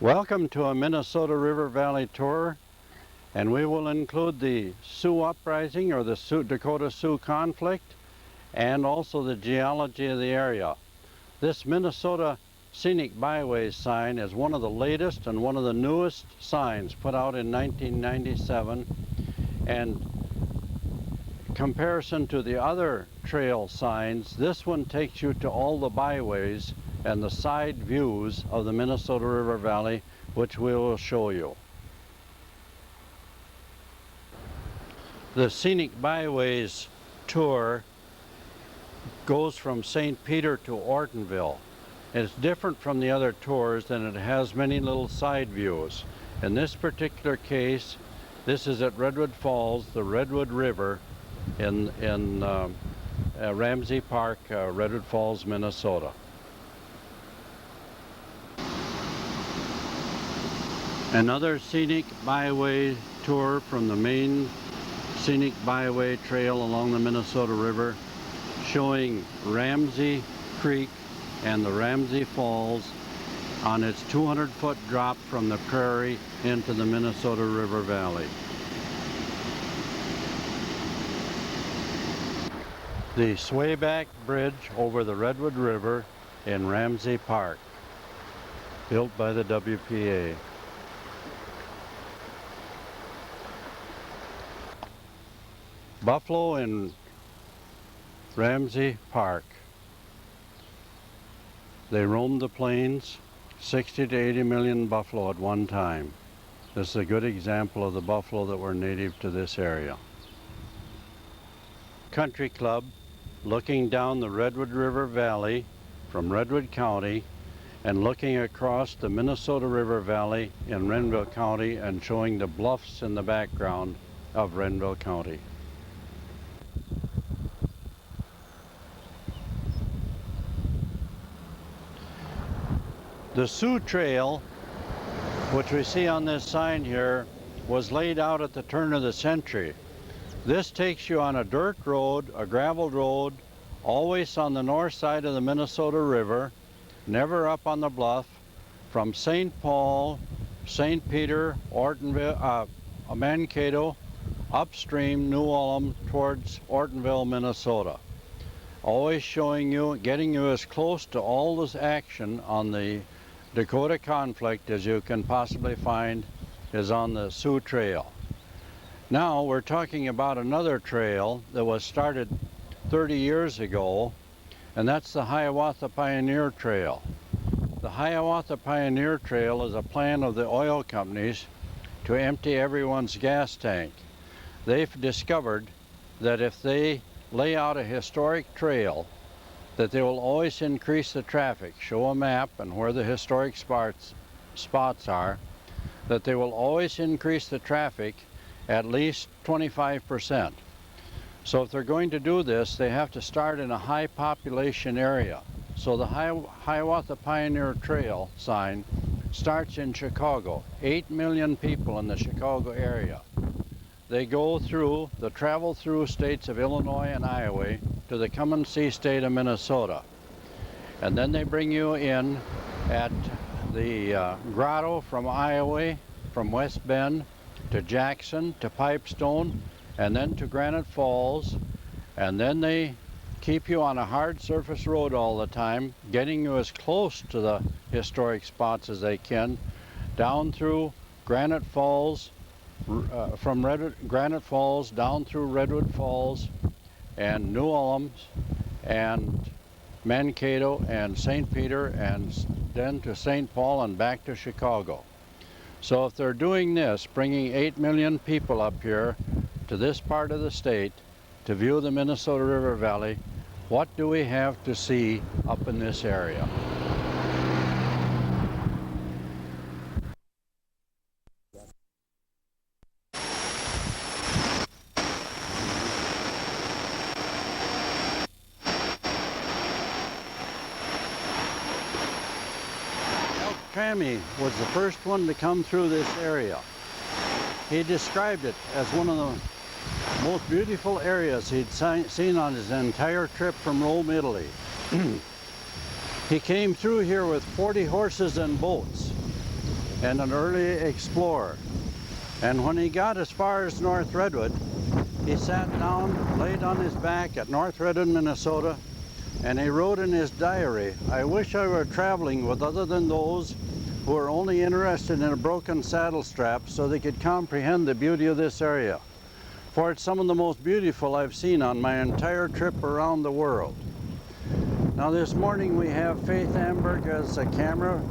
Welcome to a Minnesota River Valley tour, and we will include the Sioux Uprising or the Dakota-Sioux conflict and also the geology of the area. This Minnesota Scenic Byways sign is one of the latest and one of the newest signs put out in 1997, and in comparison to the other trail signs, this one takes you to all the byways and the side views of the Minnesota River Valley, which we will show you. The Scenic Byways tour goes from St. Peter to Ortonville. It's different from the other tours in it has many little side views. In this particular case, this is at Redwood Falls, the Redwood River in Ramsey Park, Redwood Falls, Minnesota. Another Scenic Byway tour from the main Scenic Byway trail along the Minnesota River, showing Ramsey Creek and the Ramsey Falls on its 200-foot drop from the prairie into the Minnesota River Valley. The swayback bridge over the Redwood River in Ramsey Park, built by the WPA. Buffalo in Ramsey Park. They roamed the plains, 60 to 80 million buffalo at one time. This is a good example of the buffalo that were native to this area. Country Club, looking down the Redwood River Valley from Redwood County and looking across the Minnesota River Valley in Renville County and showing the bluffs in the background of Renville County. The Sioux Trail, which we see on this sign here, was laid out at the turn of the century. This takes you on a dirt road, a gravel road, always on the north side of the Minnesota River, never up on the bluff, from St. Paul, St. Peter, Ortonville, Mankato, upstream New Ulm towards Ortonville, Minnesota. Always showing you, getting you as close to all this action on the Dakota conflict as you can possibly find is on the Sioux Trail. Now we're talking about another trail that was started 30 years ago, and that's the Hiawatha Pioneer Trail. The Hiawatha Pioneer Trail is a plan of the oil companies to empty everyone's gas tank. They've discovered that if they lay out a historic trail, that they will always increase the traffic, show a map and where the historic spots are, that they will always increase the traffic at least 25%. So if they're going to do this, they have to start in a high population area. So the Hiawatha Pioneer Trail sign starts in Chicago, 8 million people in the Chicago area. They go through, the travel through states of Illinois and Iowa to the come and see state of Minnesota. And then they bring you in at the grotto from Iowa, from West Bend to Jackson to Pipestone, and then to Granite Falls. And then they keep you on a hard surface road all the time, getting you as close to the historic spots as they can, down through Granite Falls, from Granite Falls down through Redwood Falls and New Ulm and Mankato and St. Peter, and then to St. Paul and back to Chicago. So if they're doing this, bringing 8 million people up here to this part of the state to view the Minnesota River Valley, what do we have to see up in this area? Trammy was the first one to come through this area. He described it as one of the most beautiful areas he'd seen on his entire trip from Rome, Italy. He came through here with 40 horses and boats. and an early explorer. And when he got as far as North Redwood, he sat down, laid on his back at North Redwood, Minnesota, and he wrote in his diary, "I wish I were traveling with other than those who are only interested in a broken saddle strap so they could comprehend the beauty of this area. For it's some of the most beautiful I've seen on my entire trip around the world." Now this morning we have Faith Amberg as a camera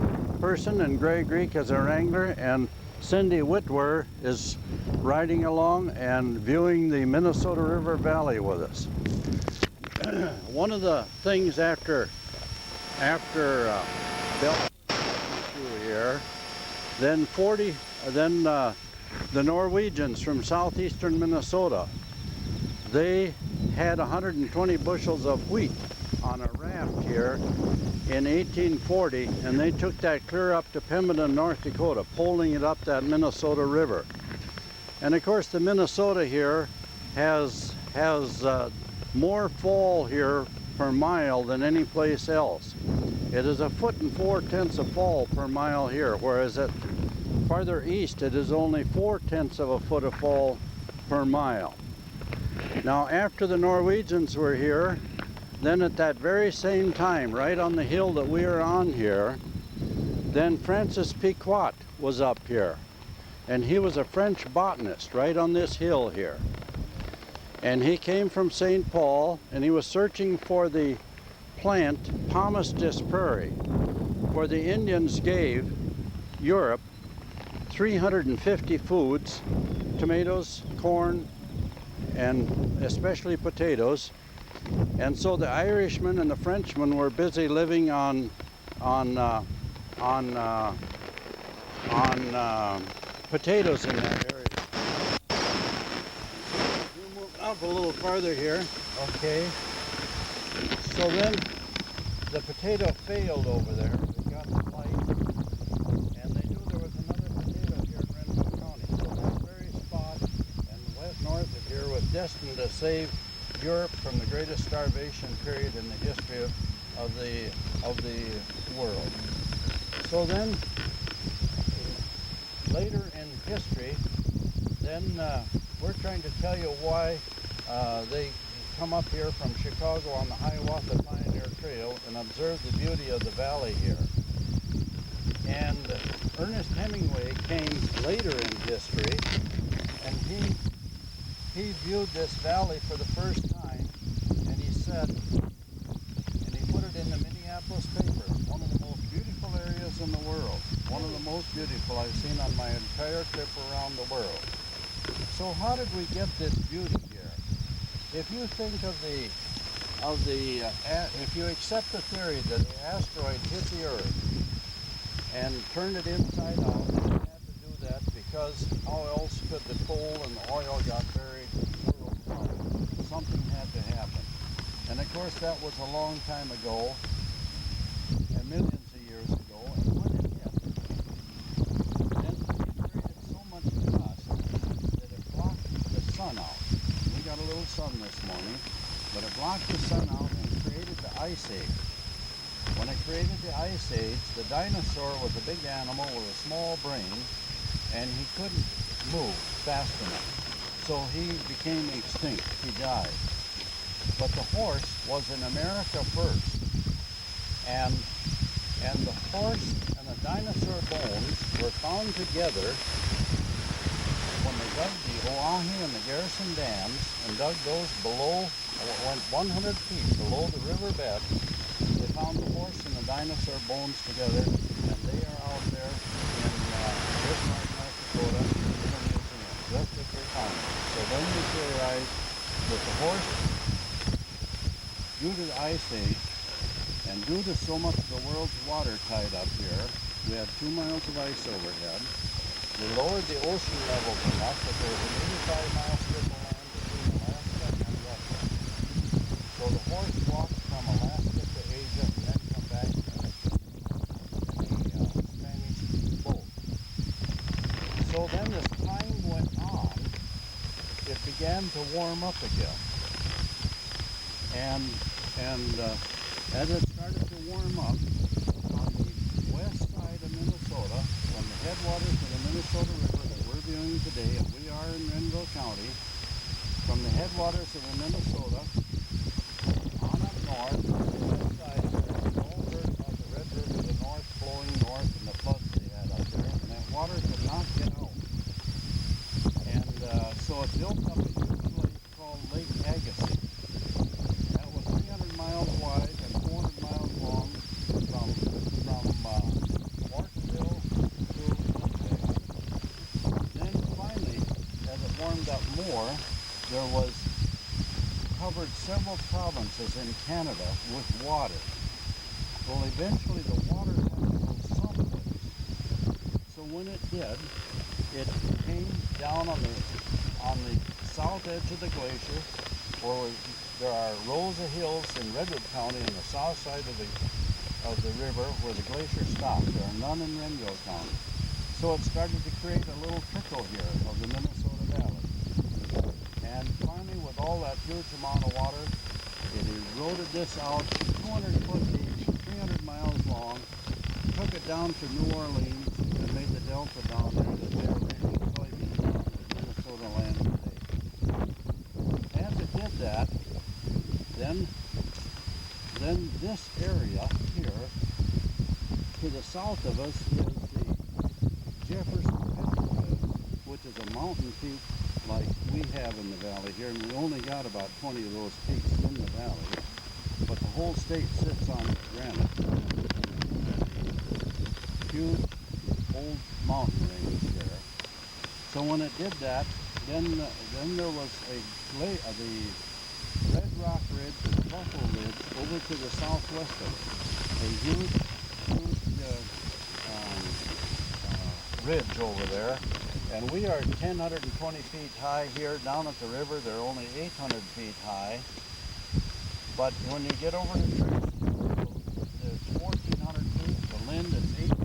person and Greg Greek as a wrangler, and Cindy Whitwer is riding along and viewing the Minnesota River Valley with us. One of the things after Bell here, then the Norwegians from southeastern Minnesota, they had 120 bushels of wheat on a raft here in 1840, and they took that clear up to Pemberton, North Dakota, poling it up that Minnesota River. And of course the Minnesota here has more fall here per mile than any place else. It is 1.4 feet of fall per mile here, whereas at farther east it is only 0.4 feet of fall per mile. Now after the Norwegians were here, then at that very same time, right on the hill that we are on here, then Francis Piquot was up here. And he was a French botanist right on this hill here. And he came from St. Paul, and he was searching for the plant Pomace disperri, for the Indians gave Europe 350 foods, tomatoes, corn, and especially potatoes. And so the Irishmen and the Frenchmen were busy living on potatoes in that area. We move up a little farther here. Okay. So then the potato failed over there. It got blight, and they knew there was another potato here in Renville County. So that very spot and west north of here was destined to save Europe from the greatest starvation period in the history of the world. So then, later in history, then we're trying to tell you why they come up here from Chicago on the Hiawatha Pioneer Trail and observe the beauty of the valley here. And Ernest Hemingway came later in history, and he viewed this valley for the first time, and he said, and he put it in the Minneapolis paper, one of the most beautiful areas in the world, one of the most beautiful I've seen on my entire trip around the world. So how did we get this beauty here? If you think if you accept the theory that the asteroid hit the Earth and turned it inside out, it had to do that because how else could the coal and the oil got buried worldwide? Something had to happen. And of course that was a long time ago, and millions of years ago, and when it hit, then it created so much dust that it blocked the sun out. We got a little sun this morning, but it blocked the sun out and created the Ice Age. When it created the Ice Age, the dinosaur was a big animal with a small brain, and he couldn't move fast enough. So he became extinct. He died. But the horse was in America first. And the horse and the dinosaur bones were found together when they dug the Oahe and the Garrison dams and dug those below, went 100 feet below the riverbed. They found the horse and the dinosaur bones together, and they are out there in Bismarck, North Dakota, in the museum, just as they found it. So then we theorized that the horse, due to the Ice Age, and due to so much of the world's water tied up here, we had 2 miles of ice overhead. We lowered the ocean levels enough that there was an 85-mile strip of land between Alaska and Russia. So the horse walked from Alaska to Asia and then come back in a Spanish boat. So then as time went on, it began to warm up again. And as it started to warm up, on the west side of Minnesota, Minnesota, from the headwaters of the Minnesota River that we're viewing today, and we are in Renville County, from the headwaters of the Minnesota, on up north, on the west side, you all heard about the Red River, the north flowing north, and the floods they had up there, and that water could not get out. And so it built up a huge lake called Lake Agassiz. That was 300 miles wide and 400 miles long from Marksville to Winnipeg. Then finally, as it warmed up more, there was covered several provinces in Canada with water. Well, eventually the water had to go someplace. So when it did, it came down on the south edge of the glacier, where there are rows of hills in Redwood County on the south side of the river where the glacier stopped. There are none in Renville County. So it started to create a little trickle here of the Minnesota Valley. And finally, with all that huge amount of water, it eroded this out 200 foot deep, 300 miles long, took it down to New Orleans, and made the delta down there that they are raising soybeans on the Minnesota land today. As it did that, then this area here, to the south of us, is the Jefferson Peak, which is a mountain peak like we have in the valley here, and we only got about 20 of those peaks in the valley, but the whole state sits on granite. Huge old mountain range there. So when it did that, then there was the Red Rock Ridge and Buffalo Ridge over to the southwest of it. A huge ridge over there. And we are 1,020 feet high here. Down at the river, they're only 800 feet high. But when you get over to Trace, it's 1,400 feet. The Lind is 1,800 feet.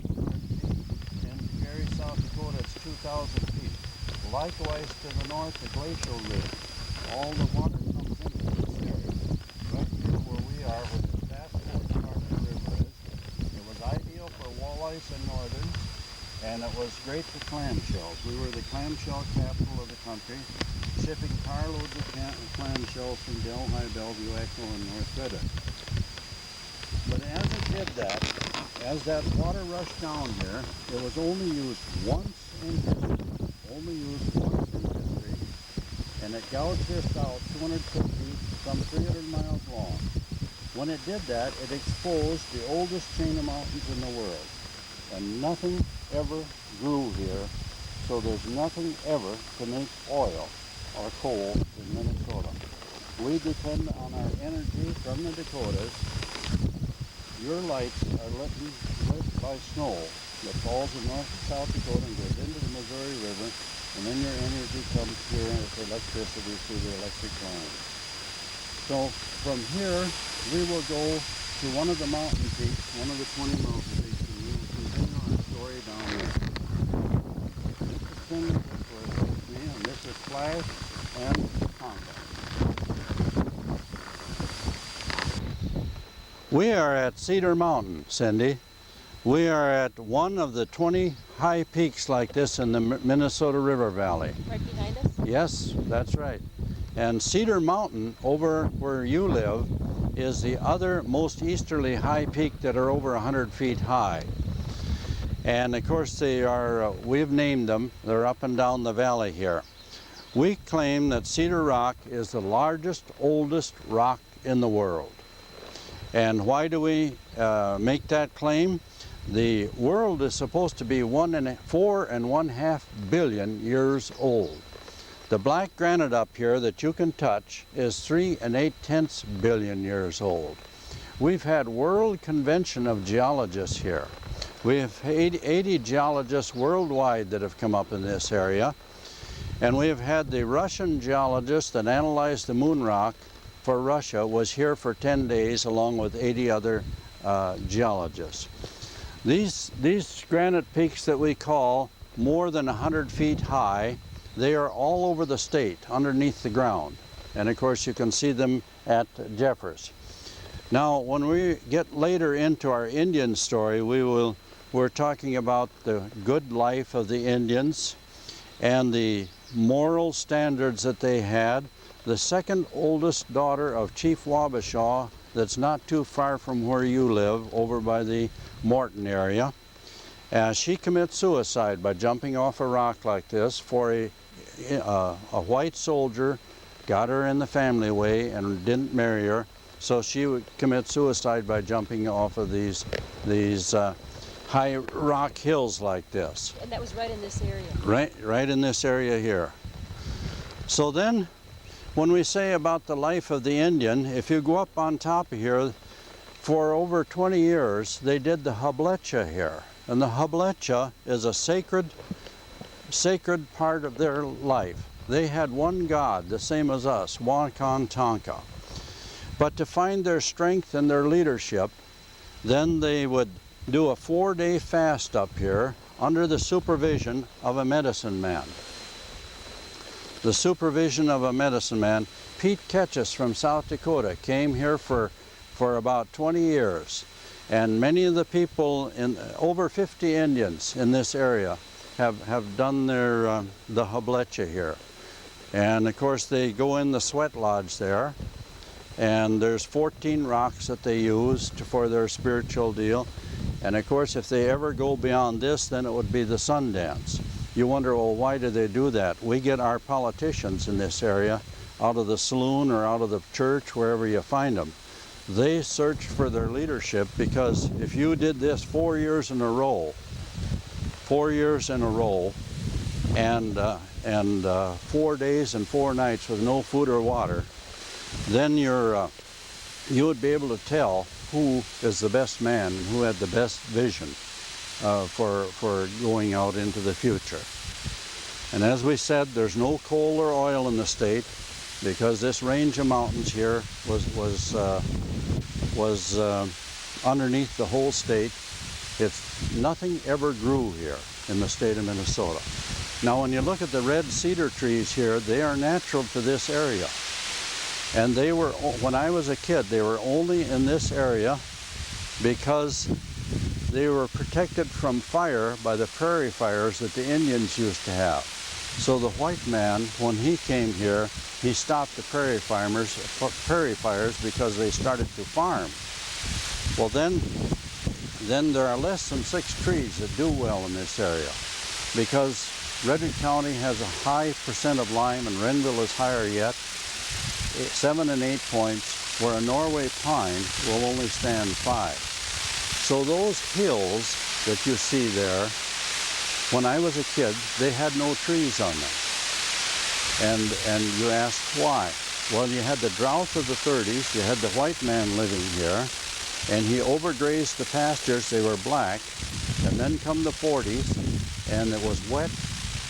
And to Gary, South Dakota, it's 2,000 feet. Likewise to the north, the Glacial Ridge. All the water comes into this area. Right here where we are, where the vast part of the river is. It was ideal for walleyes and northerns. And it was great for clamshells. We were the clamshell capital of the country, shipping carloads of clamshells from Delhi, Bellevue, Echo, and North Redding. But as it did that, as that water rushed down here, it was only used once in history. And it gouged this out 200 foot deep, some 300 miles long. When it did that, it exposed the oldest chain of mountains in the world. And nothing ever grew here, so there's nothing ever to make oil or coal in Minnesota. We depend on our energy from the Dakotas. Your lights are lit by snow that falls in North and South Dakota and goes into the Missouri River, and then your energy comes here as electricity through the electric line. So from here, we will go to one of the mountain peaks, one of the 20 mountain peaks, and we will continue our story down there. This is Cindy, this was me, and this is Flash and Congo. We are at Cedar Mountain, Cindy. We are at one of the 20 high peaks like this in the Minnesota River Valley. Right behind us? Yes, that's right. And Cedar Mountain, over where you live, is the other most easterly high peak that are over 100 feet high. And of course they are, we've named them, they're up and down the valley here. We claim that Cedar Rock is the largest, oldest rock in the world. And why do we make that claim? The world is supposed to be 4.5 billion years old. The black granite up here that you can touch is 3 8/10 billion years old. We've had World Convention of Geologists here. We have 80 geologists worldwide that have come up in this area. And we have had the Russian geologist that analyzed the moon rock for Russia was here for 10 days along with 80 other geologists. These granite peaks that we call more than 100 feet high, they are all over the state, underneath the ground. And of course you can see them at Jeffers. Now when we get later into our Indian story, we will we're talking about the good life of the Indians and the moral standards that they had. The second oldest daughter of Chief Wabasha, that's not too far from where you live, over by the Morton area, she commits suicide by jumping off a rock like this for a white soldier got her in the family way and didn't marry her, so she would commit suicide by jumping off of these high rock hills like this. And that was right in this area? Right in this area here. So then, when we say about the life of the Indian, if you go up on top of here, for over 20 years, they did the hablecha here. And the hablecha is a sacred part of their life. They had one God, the same as us, Wakan Tonka. But to find their strength and their leadership, then they would do a 4-day fast up here under the supervision of a medicine man. The supervision of a medicine man. Pete Ketchus from South Dakota came here for about 20 years. And many of the people, over 50 Indians in this area, have done the hablecha here. And of course they go in the sweat lodge there, and there's 14 rocks that they use for their spiritual deal. And of course if they ever go beyond this, then it would be the sun dance. You wonder, well, why do they do that? We get our politicians in this area out of the saloon or out of the church, wherever you find them. They search for their leadership, because if you did this 4 years in a row, and 4 days and 4 nights with no food or water, then you would be able to tell who is the best man, who had the best vision for going out into the future. And as we said, there's no coal or oil in the state, because this range of mountains here was underneath the whole state. Nothing ever grew here in the state of Minnesota. Now when you look at the red cedar trees here, they are natural to this area. And they were, when I was a kid, they were only in this area because they were protected from fire by the prairie fires that the Indians used to have. So the white man, when he came here, he stopped the prairie fires because they started to farm. Well then there are less than 6 trees that do well in this area, because Redwood County has a high percent of lime, and Renville is higher yet, 7 and 8 points, where a Norway pine will only stand 5. So those hills that you see there, when I was a kid, they had no trees on them. And you ask why? Well, you had the drought of the 30s, you had the white man living here, and he overgrazed the pastures. They were black. And then come the 40s, and it was wet,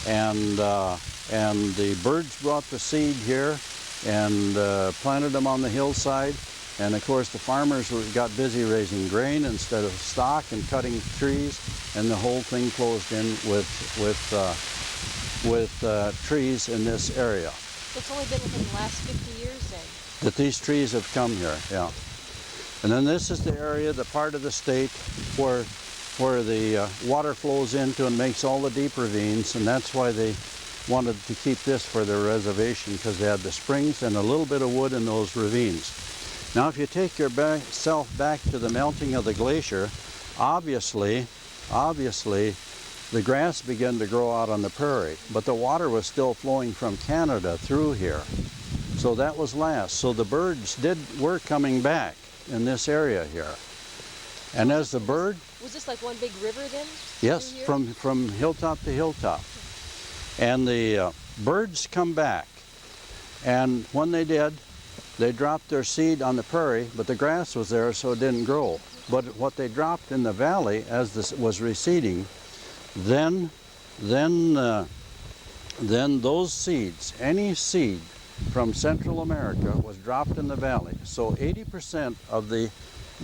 and the birds brought the seed here and planted them on the hillside. And of course the farmers got busy raising grain instead of stock and cutting trees, and the whole thing closed in with trees in this area. So it's only been within the last 50 years then? That these trees have come here, yeah. And then this is the area, the part of the state where the water flows into and makes all the deep ravines, and that's why they wanted to keep this for their reservation, because they had the springs and a little bit of wood in those ravines. Now if you take yourself back to the melting of the glacier, obviously the grass began to grow out on the prairie, but the water was still flowing from Canada through here. So that was last. So the birds were coming back in this area here. And as the bird... Was this like one big river then? Yes, from hilltop to hilltop. And the birds come back. And when they did, they dropped their seed on the prairie, but the grass was there, so it didn't grow. But what they dropped in the valley as this was receding, then those seeds, any seed from Central America, was dropped in the valley. So 80% of the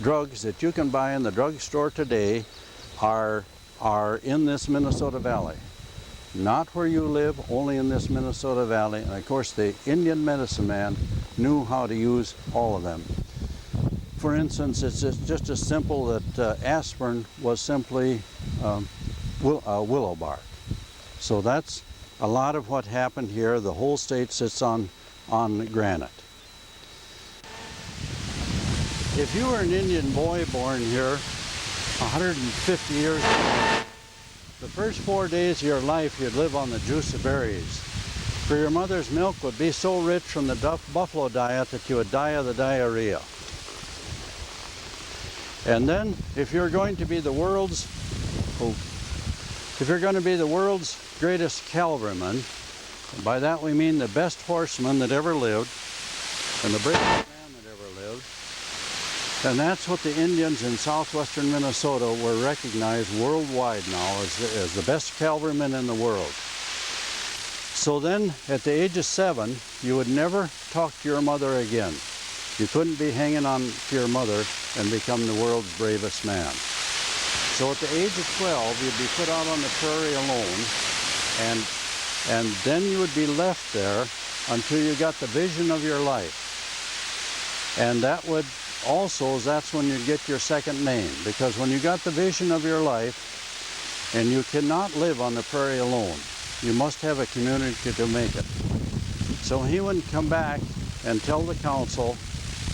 drugs that you can buy in the drugstore today are in this Minnesota Valley. Not where you live, only in this Minnesota Valley. And of course the Indian medicine man knew how to use all of them. For instance, it's just as simple that aspirin was simply willow bark. So that's a lot of what happened here. The whole state sits on granite. If you were an Indian boy born here 150 years ago, the first 4 days of your life you'd live on the juice of berries. For your mother's milk would be so rich from the buffalo diet that you would die of the diarrhea. And then if you're going to be the world's greatest cavalryman, by that we mean the best horseman that ever lived and the bravest man that ever lived, and that's what the Indians in southwestern Minnesota were recognized worldwide now as the best cavalrymen in the world. So then, at the age of 7, you would never talk to your mother again. You couldn't be hanging on to your mother and become the world's bravest man. So at the age of 12, you'd be put out on the prairie alone, and then you would be left there until you got the vision of your life. And that would also, that's when you get your second name, because when you got the vision of your life, and you cannot live on the prairie alone, you must have a community to make it. So he would come back and tell the council,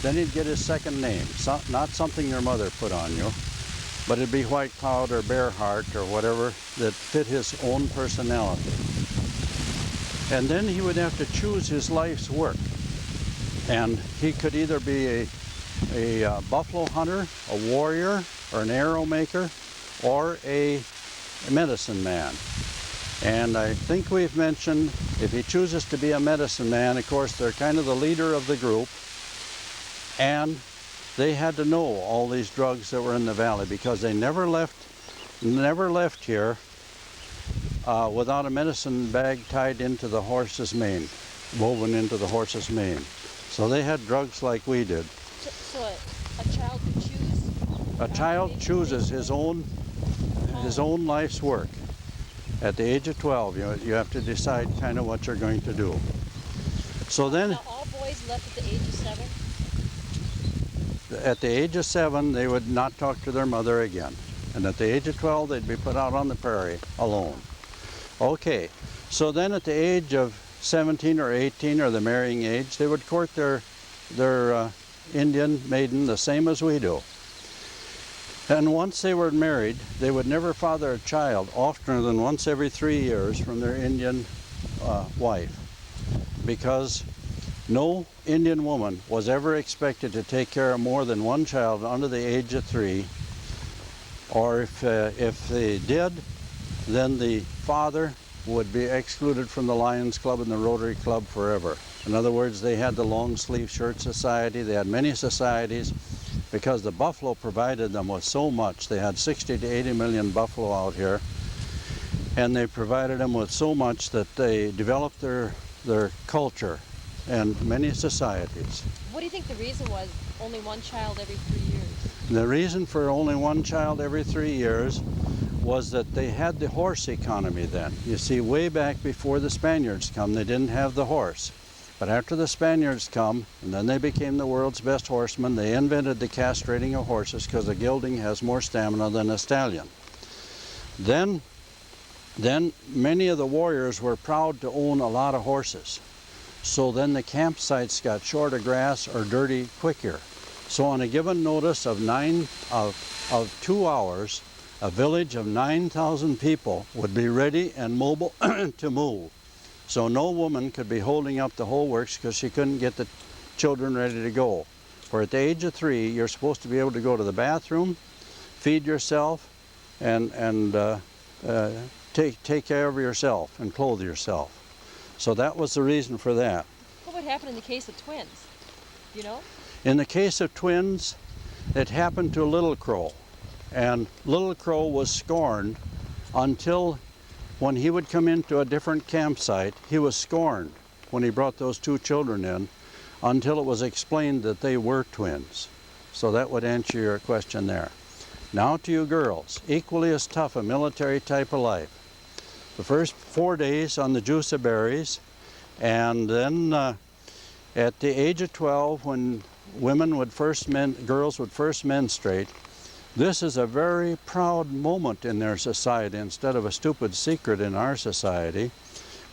then he'd get his second name, not something your mother put on you, but it'd be White Cloud or Bear Heart or whatever that fit his own personality. And then he would have to choose his life's work. And he could either be a buffalo hunter, a warrior, or an arrow maker, or a medicine man. And I think we've mentioned, if he chooses to be a medicine man, of course, they're kind of the leader of the group, and they had to know all these drugs that were in the valley because they never left here without a medicine bag tied into the horse's mane, woven into the horse's mane. So they had drugs like we did. So a child could choose? A child chooses his own life's work. At the age of 12, you have to decide kind of what you're going to do. So then, now all boys left at the age of 7? at the age of 7, they would not talk to their mother again. And at the age of 12, they'd be put out on the prairie alone. Okay, so then at the age of 17 or 18, or the marrying age, they would court their Indian maiden the same as we do. And once they were married, they would never father a child oftener than once every 3 years from their Indian wife, because no Indian woman was ever expected to take care of more than one child under the age of 3, or if they did, then the father would be excluded from the Lions Club and the Rotary Club forever. In other words, they had the Long Sleeve Shirt Society, they had many societies, because the buffalo provided them with so much. They had 60 to 80 million buffalo out here, and they provided them with so much that they developed their culture and many societies. What do you think the reason was, only one child every 3 years? The reason for only one child every 3 years was that they had the horse economy then. You see, way back before the Spaniards come, they didn't have the horse. But after the Spaniards come, and then they became the world's best horsemen, they invented the castrating of horses because the gelding has more stamina than a stallion. Then many of the warriors were proud to own a lot of horses. So then the campsites got short of grass or dirty quicker. So on a given notice of 2 hours, a village of 9,000 people would be ready and mobile to move. So no woman could be holding up the whole works because she couldn't get the children ready to go. For at the age of 3, you're supposed to be able to go to the bathroom, feed yourself, and take care of yourself and clothe yourself. So that was the reason for that. What would happen in the case of twins? You know? In the case of twins, it happened to Little Crow. And Little Crow was scorned until when he would come into a different campsite, he was scorned when he brought those 2 children in until it was explained that they were twins. So that would answer your question there. Now to you girls, equally as tough a military type of life. The first 4 days on the juice of berries, and then at the age of 12, when girls would first menstruate, This is a very proud moment in their society instead of a stupid secret in our society,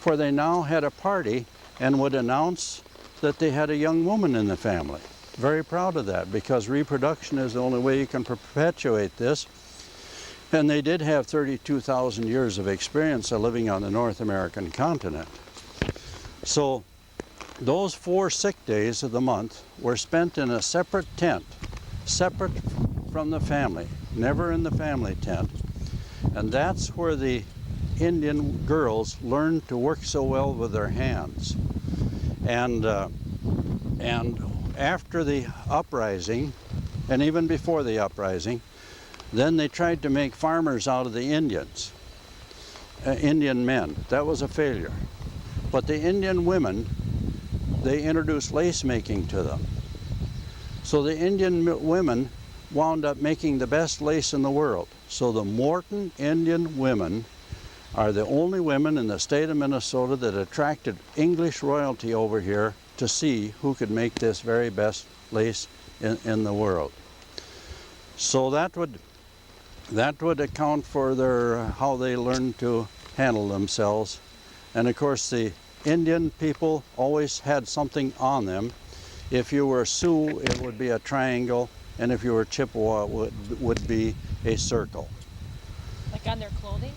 for they now had a party and would announce that they had a young woman in the family. Very proud of that, because reproduction is the only way you can perpetuate this. And they did have 32,000 years of experience of living on the North American continent. So those 4 sick days of the month were spent in a separate tent, separate from the family, never in the family tent. And that's where the Indian girls learned to work so well with their hands. And after the uprising, and even before the uprising, then they tried to make farmers out of the Indians, Indian men. That was a failure. But the Indian women, they introduced lace making to them. So the Indian women wound up making the best lace in the world. So the Morton Indian women are the only women in the state of Minnesota that attracted English royalty over here to see who could make this very best lace in the world. So that would account for how they learned to handle themselves. And of course the Indian people always had something on them. If you were Sioux, it would be a triangle, and if you were Chippewa, it would be a circle. Like on their clothing?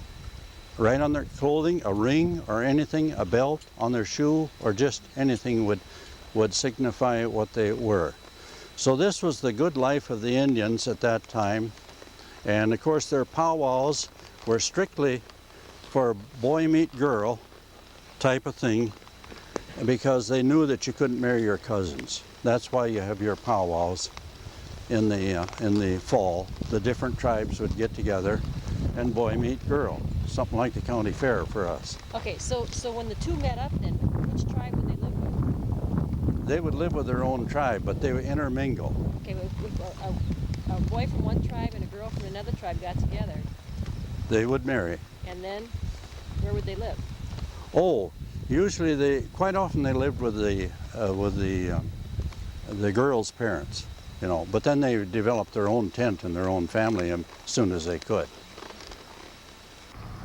Right on their clothing, a ring or anything, a belt on their shoe, or just anything would signify what they were. So this was the good life of the Indians at that time. And of course their powwows were strictly for boy meet girl type of thing, because they knew that you couldn't marry your cousins. That's why you have your powwows in the fall. The different tribes would get together and boy meet girl, something like the county fair for us. Okay, so when the two met up then, which tribe would they live with? They would live with their own tribe, but they would intermingle. Okay, if a boy from one tribe and a girl from another tribe got together. They would marry. And then, where would they live? Oh, usually quite often they lived with the girl's parents, you know. But then they developed their own tent and their own family as soon as they could.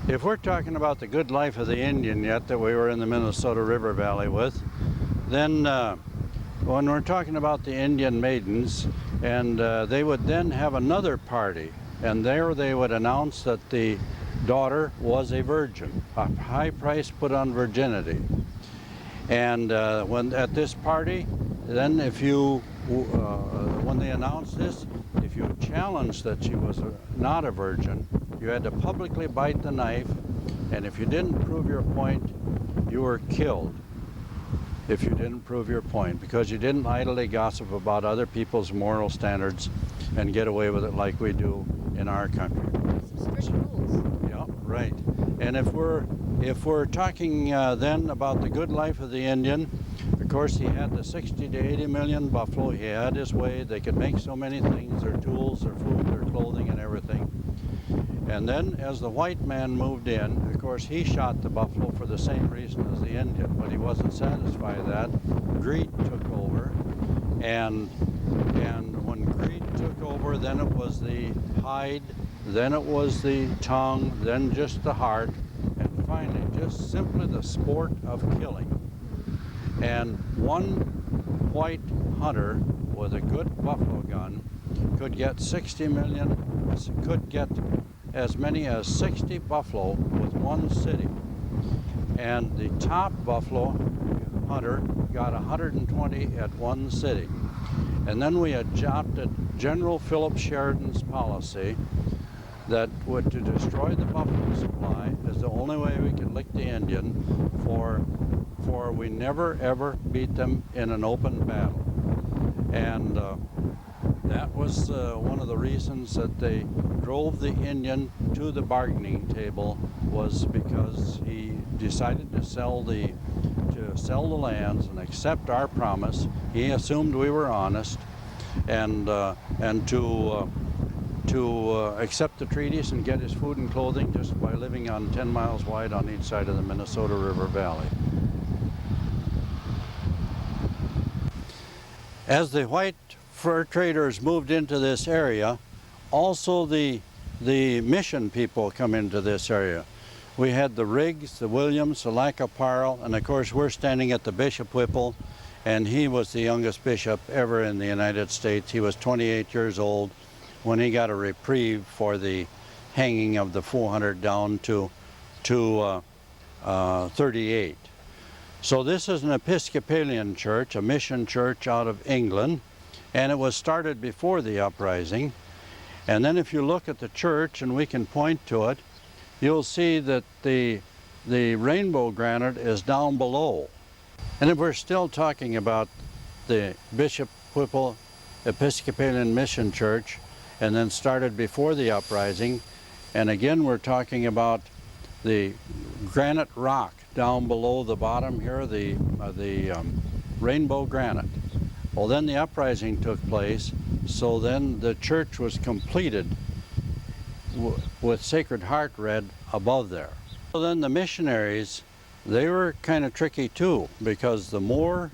If we're talking about the good life of the Indian yet that we were in the Minnesota River Valley with, then when we're talking about the Indian maidens, and they would then have another party, and there they would announce that the daughter was a virgin, a high price put on virginity. And when at this party, then when they announced this, if you challenged that she was not a virgin, you had to publicly bite the knife, and if you didn't prove your point, you were killed. If you didn't prove your point, because you didn't idly gossip about other people's moral standards and get away with it like we do in our country. Some strict rules. Yeah, right. And if we're talking then about the good life of the Indian, of course he had the 60 to 80 million buffalo. He had his way. They could make so many things, their tools, their food, their clothing, and everything. And then as the white man moved in, of course he shot the buffalo for the same reason as the Indian, but he wasn't satisfied with that. Greed took over, and when greed took over, then it was the hide, then it was the tongue, then just the heart, and finally just simply the sport of killing. And one white hunter with a good buffalo gun could get 60 million, could get as many as 60 buffalo with one sitting. And the top buffalo hunter got 120 at one sitting. And then we adopted General Philip Sheridan's policy that would to destroy the buffalo supply is the only way we can lick the Indian, for we never ever beat them in an open battle. And that was one of the reasons that they drove the Indian to the bargaining table, was because he decided to sell the lands and accept our promise. He assumed we were honest, and to accept the treaties and get his food and clothing just by living on 10 miles wide on each side of the Minnesota River Valley. As the white fur traders moved into this area, also the mission people come into this area. We had the Riggs, the Williams, the Lacaparle, and of course we're standing at the Bishop Whipple, and he was the youngest bishop ever in the United States. He was 28 years old when he got a reprieve for the hanging of the 400 down to 38. So this is an Episcopalian church, a mission church out of England, and it was started before the uprising. And then if you look at the church, and we can point to it, you'll see that the rainbow granite is down below. And if we're still talking about the Bishop Whipple Episcopalian Mission Church, and then started before the uprising, and again we're talking about the granite rock down below the bottom here, the rainbow granite. Well, then the uprising took place, so then the church was completed with Sacred Heart red above there. So then the missionaries, they were kind of tricky too, because the more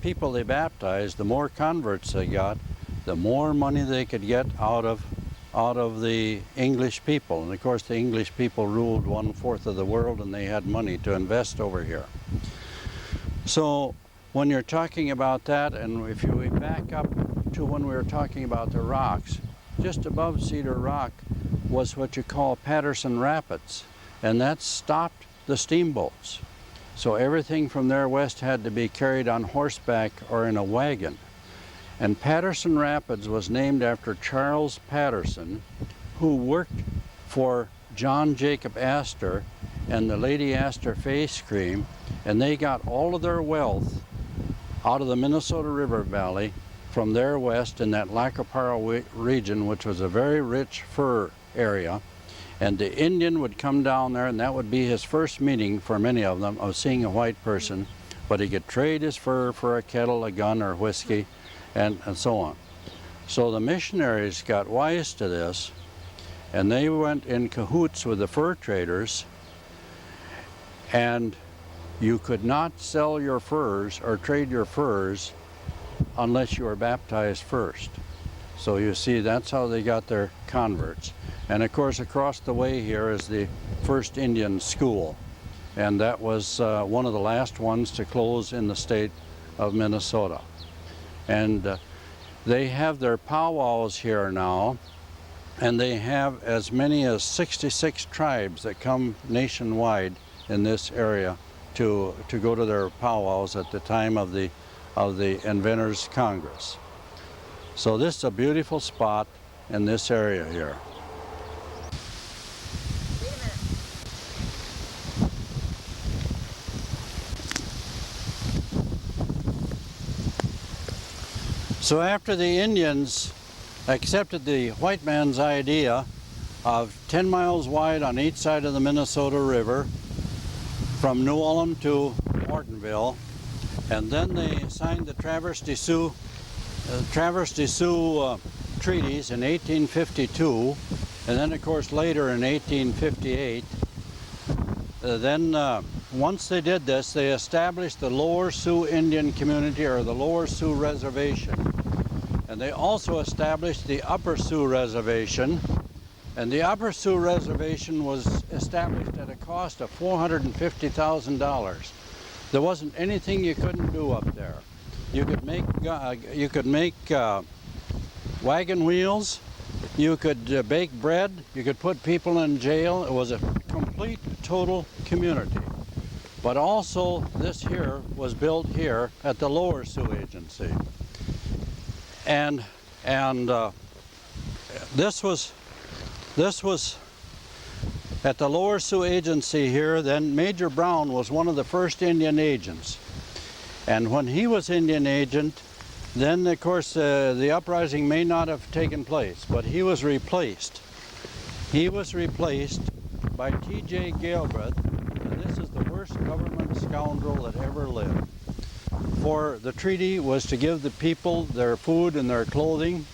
people they baptized, the more converts they got, the more money they could get out of the English people. And of course the English people ruled 1/4 of the world, and they had money to invest over here. So when you're talking about that, and if we back up to when we were talking about the rocks, just above Cedar Rock was what you call Patterson Rapids, and that stopped the steamboats. So everything from there west had to be carried on horseback or in a wagon. And Patterson Rapids was named after Charles Patterson, who worked for John Jacob Astor and the Lady Astor face cream, and they got all of their wealth out of the Minnesota River Valley from there west in that Lacaparle region, which was a very rich fur area. And the Indian would come down there, and that would be his first meeting for many of them of seeing a white person, but he could trade his fur for a kettle, a gun, or whiskey, and so on. So the missionaries got wise to this, and they went in cahoots with the fur traders, and you could not sell your furs or trade your furs unless you were baptized first. So you see, that's how they got their converts. And of course across the way here is the first Indian school, and that was one of the last ones to close in the state of Minnesota. And they have their powwows here now, and they have as many as 66 tribes that come nationwide in this area to go to their powwows at the time of the Inventors Congress. So this is a beautiful spot in this area here. So after the Indians accepted the white man's idea of 10 miles wide on each side of the Minnesota River from New Ulm to Ortonville, and then they signed the Traverse des Sioux treaties in 1852, and then of course later in 1858. Once they did this, they established the Lower Sioux Indian Community, or the Lower Sioux Reservation. And they also established the Upper Sioux Reservation. And the Upper Sioux Reservation was established at a cost of $450,000. There wasn't anything you couldn't do up there. You could make wagon wheels, you could bake bread, you could put people in jail. It was a complete, total community. But also this here was built here at the Lower Sioux Agency. And this was at the Lower Sioux Agency here. Then Major Brown was one of the first Indian agents. And when he was Indian agent, then of course the uprising may not have taken place, but he was replaced. He was replaced by T.J. Galbraith, and this is the worst government scoundrel that ever lived. For the treaty was to give the people their food and their clothing,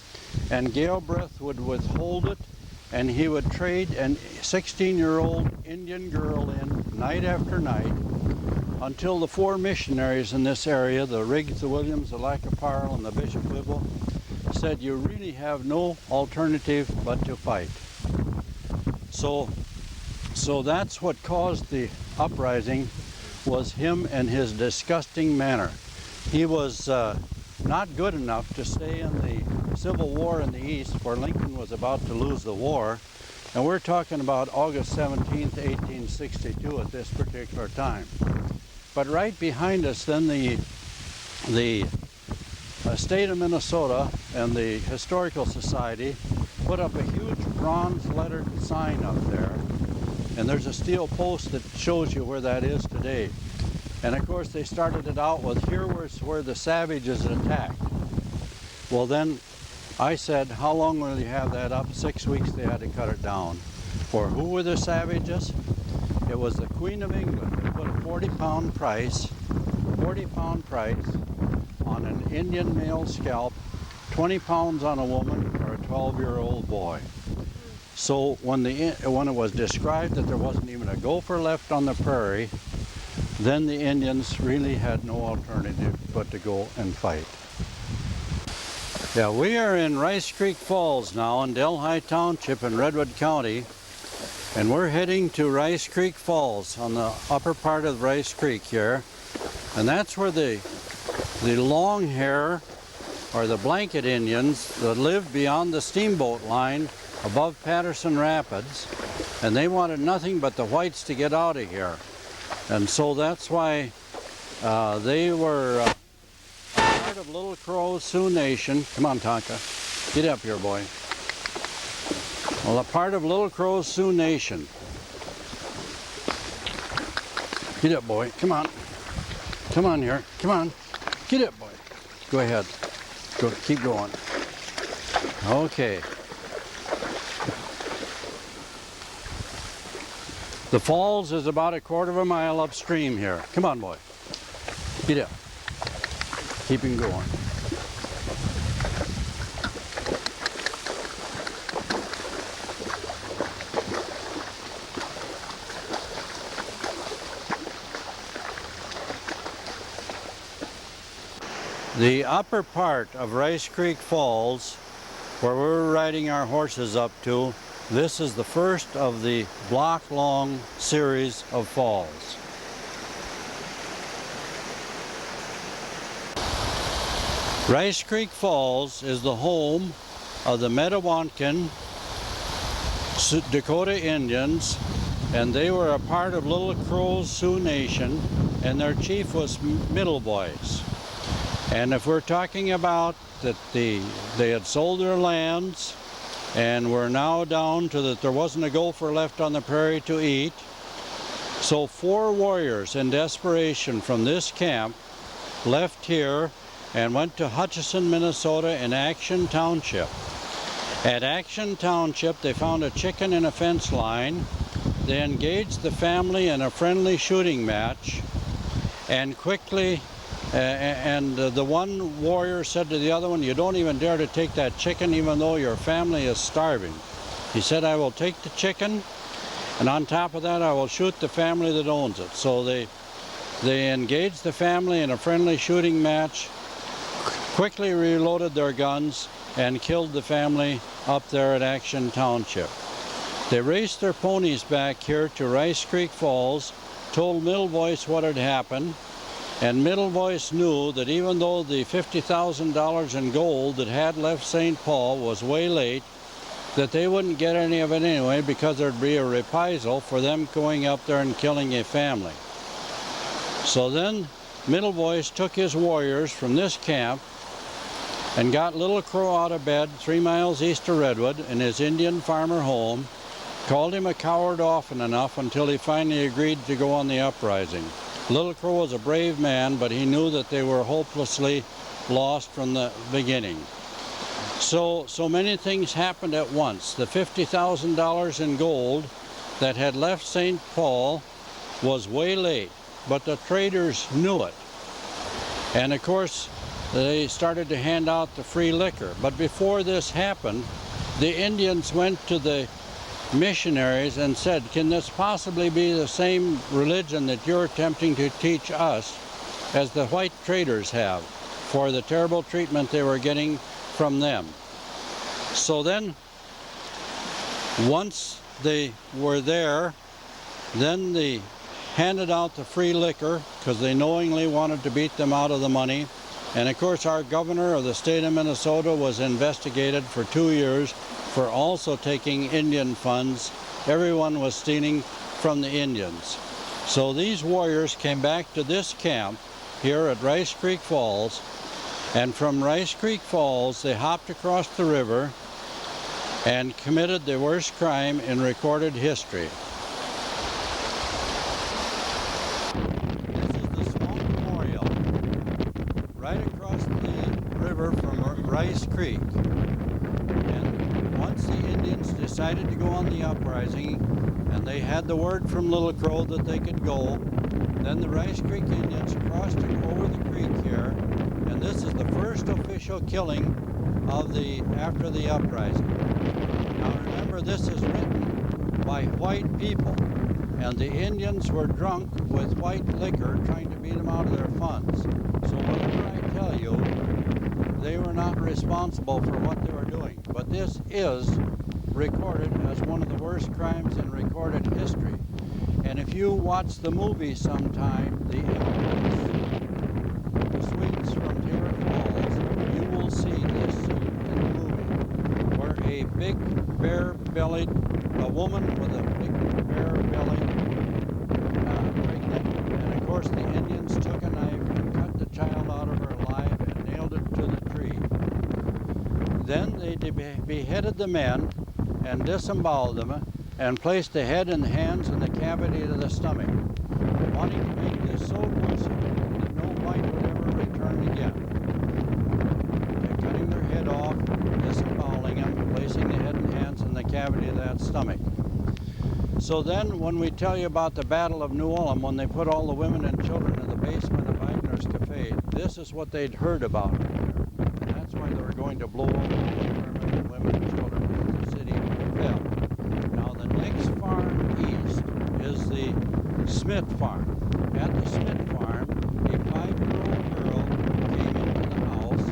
and Galbraith would withhold it, and he would trade a 16-year-old Indian girl in night after night until the 4 missionaries in this area, the Riggs, the Williams, the Lacaparle, and the Bishop Whipple, said you really have no alternative but to fight. So that's what caused the uprising, was him and his disgusting manner. He was not good enough to stay in the Civil War in the East, where Lincoln was about to lose the war. And we're talking about August 17th, 1862 at this particular time. But right behind us then the state of Minnesota and the Historical Society put up a huge bronze lettered sign up there. And there's a steel post that shows you where that is today. And of course they started it out with, here was where the savages attacked. Well then I said, how long will you have that up? 6 weeks they had to cut it down. For who were the savages? It was the Queen of England that put a 40-pound price on an Indian male scalp, 20 pounds on a woman or a 12-year-old boy. So when it was described that there wasn't even a gopher left on the prairie, then the Indians really had no alternative but to go and fight. Yeah, we are in Rice Creek Falls now in Delhi Township in Redwood County, and we're heading to Rice Creek Falls on the upper part of Rice Creek here, and that's where the long hair or the blanket Indians that lived beyond the steamboat line above Patterson Rapids, and they wanted nothing but the whites to get out of here. And so that's why they were part of Little Crow Sioux Nation. Come on, Tonka. Get up here, boy. Well, a part of Little Crow Sioux Nation. Get up, boy. Come on. Come on here. Come on. Get up, boy. Go ahead. Go. Keep going. Okay. The falls is about a quarter of a mile upstream here. Come on, boy. Get up. Keep him going. The upper part of Rice Creek Falls, where we're riding our horses up to, this is the first of the block-long series of falls. Rice Creek Falls is the home of the Metawankin Dakota Indians, and they were a part of Little Crow Sioux Nation, and their chief was Middle Boys. And if we're talking about that they had sold their lands, and we're now down to that there wasn't a gopher left on the prairie to eat. So 4 warriors in desperation from this camp left here and went to Hutchinson, Minnesota in Action Township. At Action Township they found a chicken in a fence line. They engaged the family in a friendly shooting match, and quickly the one warrior said to the other one, you don't even dare to take that chicken even though your family is starving. He said, I will take the chicken, and on top of that I will shoot the family that owns it. So they engaged the family in a friendly shooting match, quickly reloaded their guns, and killed the family up there at Action Township. They raced their ponies back here to Rice Creek Falls, told Middle Voice what had happened, and Middle Voice knew that even though the $50,000 in gold that had left St. Paul was way late, that they wouldn't get any of it anyway because there'd be a reprisal for them going up there and killing a family. So then Middle Voice took his warriors from this camp and got Little Crow out of bed 3 miles east of Redwood in his Indian farmer home, called him a coward often enough until he finally agreed to go on the uprising. Little Crow was a brave man, but he knew that they were hopelessly lost from the beginning. So many things happened at once. The $50,000 in gold that had left St. Paul was way late, but the traders knew it. And of course, they started to hand out the free liquor. But before this happened, the Indians went to the missionaries and said, can this possibly be the same religion that you're attempting to teach us as the white traders have, for the terrible treatment they were getting from them. So then, once they were there, then they handed out the free liquor because they knowingly wanted to beat them out of the money. And of course, our governor of the state of Minnesota was investigated for 2 years for also taking Indian funds. Everyone was stealing from the Indians. So these warriors came back to this camp here at Rice Creek Falls, and from Rice Creek Falls they hopped across the river and committed the worst crime in recorded history. This is the Swamp Memorial, right across the river from Rice Creek. And once the Indians decided to go on the uprising, and they had the word from Little Crow that they could go, then the Rice Creek Indians crossed over the creek here, and this is the first official killing of after the uprising. Now remember, this is written by white people, and the Indians were drunk with white liquor trying to beat them out of their funds. So whatever I tell you, they were not responsible for what they were doing. But this is recorded as one of the worst crimes in recorded history. And if you watch the movie sometime, The Sweets from Terra Falls, you will see this scene in the movie, where a big bare-bellied, a woman with a big bare-belly, pregnant, and of course the Indians took a knife and cut the child out of her alive and nailed it to the tree. Then they beheaded the men and disemboweled them and placed the head and the hands in the cavity of the stomach, wanting to make this so gruesome that no bite would ever return again. By cutting their head off, disemboweling them, placing the head and hands in the cavity of that stomach. So then when we tell you about the Battle of New Ulm, when they put all the women and children in the basement of Wagner's Cafe, this is what they'd heard about right there. And that's why they were going to blow over the women and children when the city fell. Now the next farm east is the Smith farm. At the Smith farm, a 5-year-old girl came into the house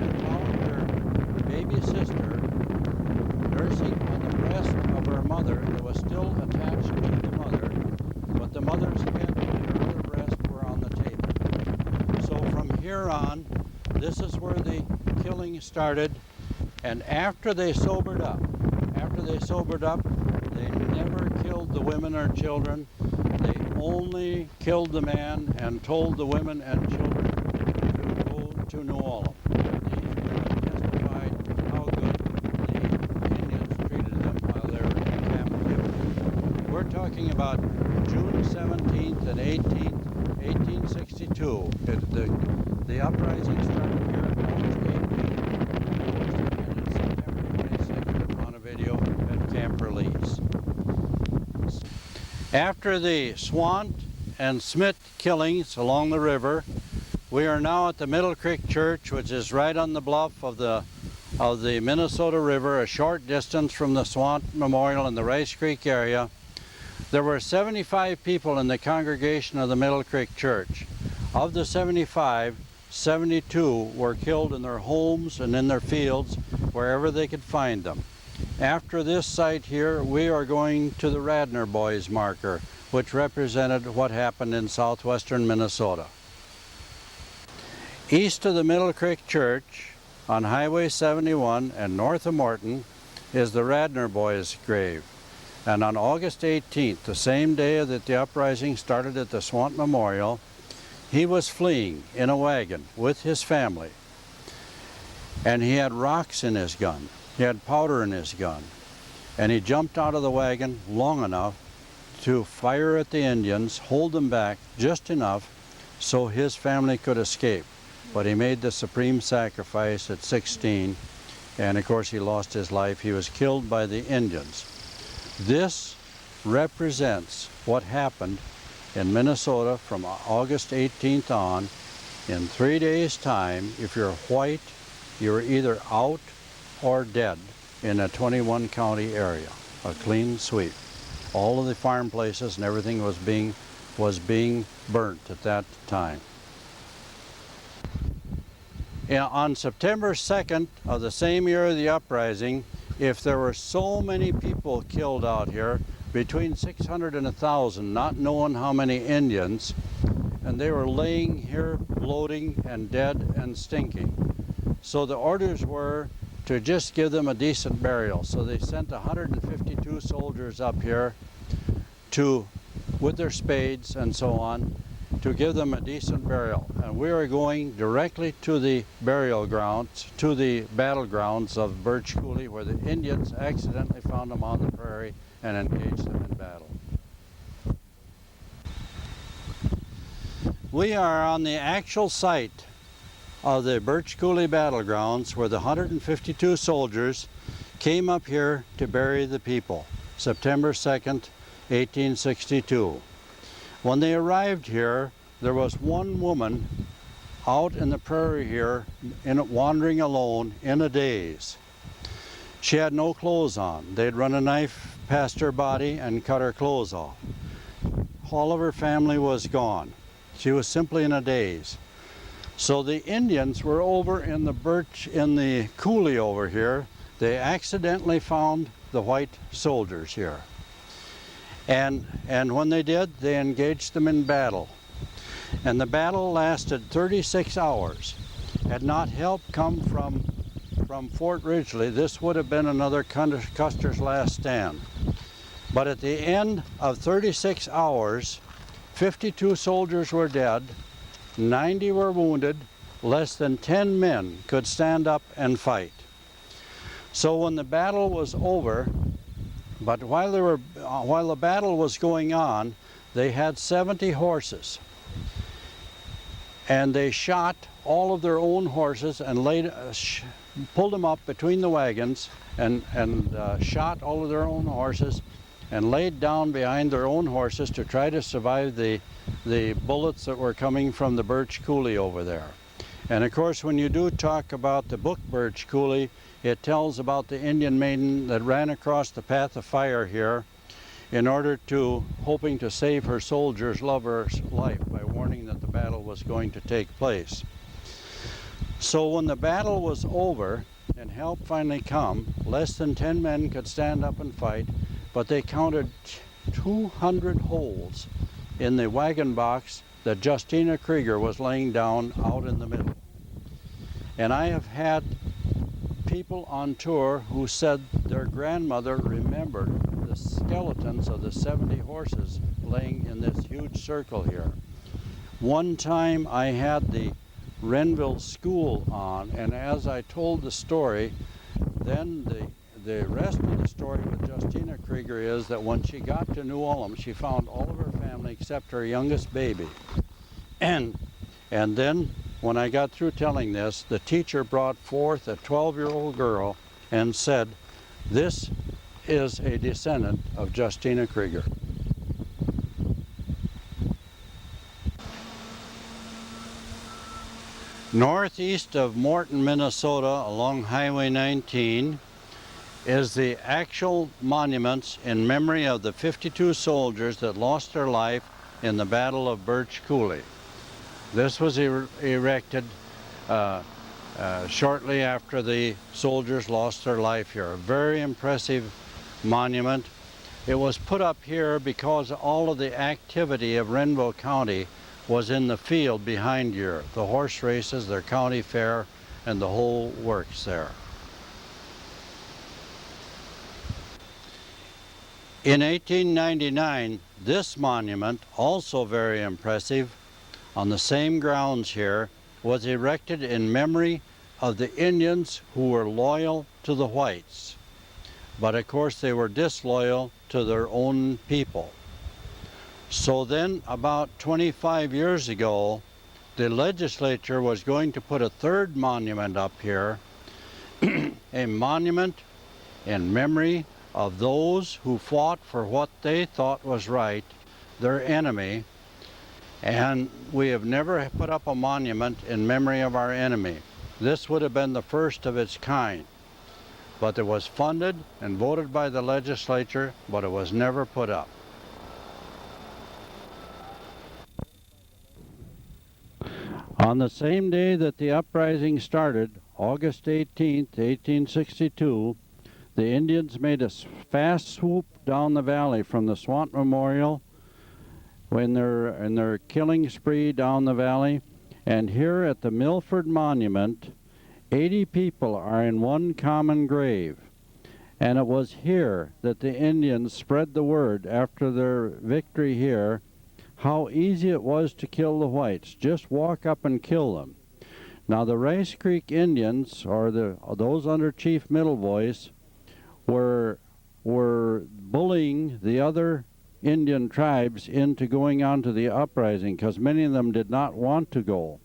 and found her baby sister nursing on the breast of her mother that was still attached to the mother, but the mother's head and her other breast were on the table. So from here on, this is where the killing started, and after they sobered up, they never killed the women or children. They only killed the man and told the women and children to go to New Ulm. These women testified how good the Indians treated them while they were in captivity. We're talking about June 17th and 18th, 1862. The uprising started here on August 18th. And September 26th at Montevideo at Camp Release. After the Swant and Smith killings along the river, we are now at the Middle Creek Church, which is right on the bluff of the Minnesota River, a short distance from the Swant Memorial in the Rice Creek area. There were 75 people in the congregation of the Middle Creek Church. Of the 75, 72 were killed in their homes and in their fields, wherever they could find them. After this site here, we are going to the Radnor Boys marker, which represented what happened in southwestern Minnesota. East of the Middle Creek Church, on Highway 71 and north of Morton, is the Radnor Boys' grave. And on August 18th, the same day that the uprising started at the Swant Memorial, he was fleeing in a wagon with his family. And he had rocks in his gun. He had powder in his gun. And he jumped out of the wagon long enough to fire at the Indians, hold them back just enough so his family could escape. But he made the supreme sacrifice at 16, and of course he lost his life. He was killed by the Indians. This represents what happened in Minnesota from August 18th on. In 3 days' time, if you're white, you're either out or dead in a 21 county area, a clean sweep. All of the farm places and everything was being burnt at that time. On September 2nd of the same year of the uprising, if there were so many people killed out here, between 600 and 1,000, not knowing how many Indians, and they were laying here bloating and dead and stinking. So the orders were to just give them a decent burial. So they sent 152 soldiers up here with their spades and so on, to give them a decent burial. And we are going directly to the burial grounds, to the battlegrounds of Birch Coulee, where the Indians accidentally found them on the prairie and engaged them in battle. We are on the actual site of the Birch Coulee battlegrounds, where the 152 soldiers came up here to bury the people, September 2nd, 1862. When they arrived here, there was one woman out in the prairie here, wandering alone in a daze. She had no clothes on. They'd run a knife past her body and cut her clothes off. All of her family was gone. She was simply in a daze. So the Indians were over in the coulee over here. They accidentally found the white soldiers here. And when they did, they engaged them in battle. And the battle lasted 36 hours. Had not help come from Fort Ridgely, this would have been another Custer's last stand. But at the end of 36 hours, 52 soldiers were dead, 90 were wounded, less than 10 men could stand up and fight. So when the battle was over, but while the battle was going on, they had 70 horses. And they shot all of their own horses and pulled them up between the wagons and shot all of their own horses and laid down behind their own horses to try to survive the bullets that were coming from the Birch Coulee over there. And of course, when you do talk about the book Birch Coulee, it tells about the Indian maiden that ran across the path of fire here in order hoping to save her soldier's lover's life by warning that the battle was going to take place. So when the battle was over and help finally come, less than 10 men could stand up and fight, but they counted 200 holes in the wagon box that Justina Krieger was laying down out in the middle. And I have had people on tour who said their grandmother remembered the skeletons of the 70 horses laying in this huge circle here. One time I had the Renville School on, and as I told the story, then the rest of the story with Justina Krieger is that when she got to New Ulm, she found all of her family except her youngest baby. And then when I got through telling this, the teacher brought forth a 12-year-old girl and said, "This is a descendant of Justina Krieger." Northeast of Morton, Minnesota, along Highway 19, is the actual monuments in memory of the 52 soldiers that lost their life in the Battle of Birch Coulee. This was erected shortly after the soldiers lost their life here. A very impressive monument. It was put up here because all of the activity of Renville County was in the field behind here. The horse races, their county fair, and the whole works there. In 1899, this monument, also very impressive, on the same grounds here, was erected in memory of the Indians who were loyal to the whites. But of course they were disloyal to their own people. So then about 25 years ago, the legislature was going to put a third monument up here, a monument in memory of those who fought for what they thought was right, their enemy. And we have never put up a monument in memory of our enemy. This would have been the first of its kind. But it was funded and voted by the legislature, but it was never put up. On the same day that the uprising started, August 18th, 1862, the Indians made a fast swoop down the valley from the Swamp Memorial in their killing spree down the valley. And here at the Milford Monument, 80 people are in one common grave. And it was here that the Indians spread the word after their victory here, how easy it was to kill the whites. Just walk up and kill them. Now the Rice Creek Indians, or those under Chief Middlevoice, were bullying the other Indian tribes into going on to the uprising because many of them did not want to go.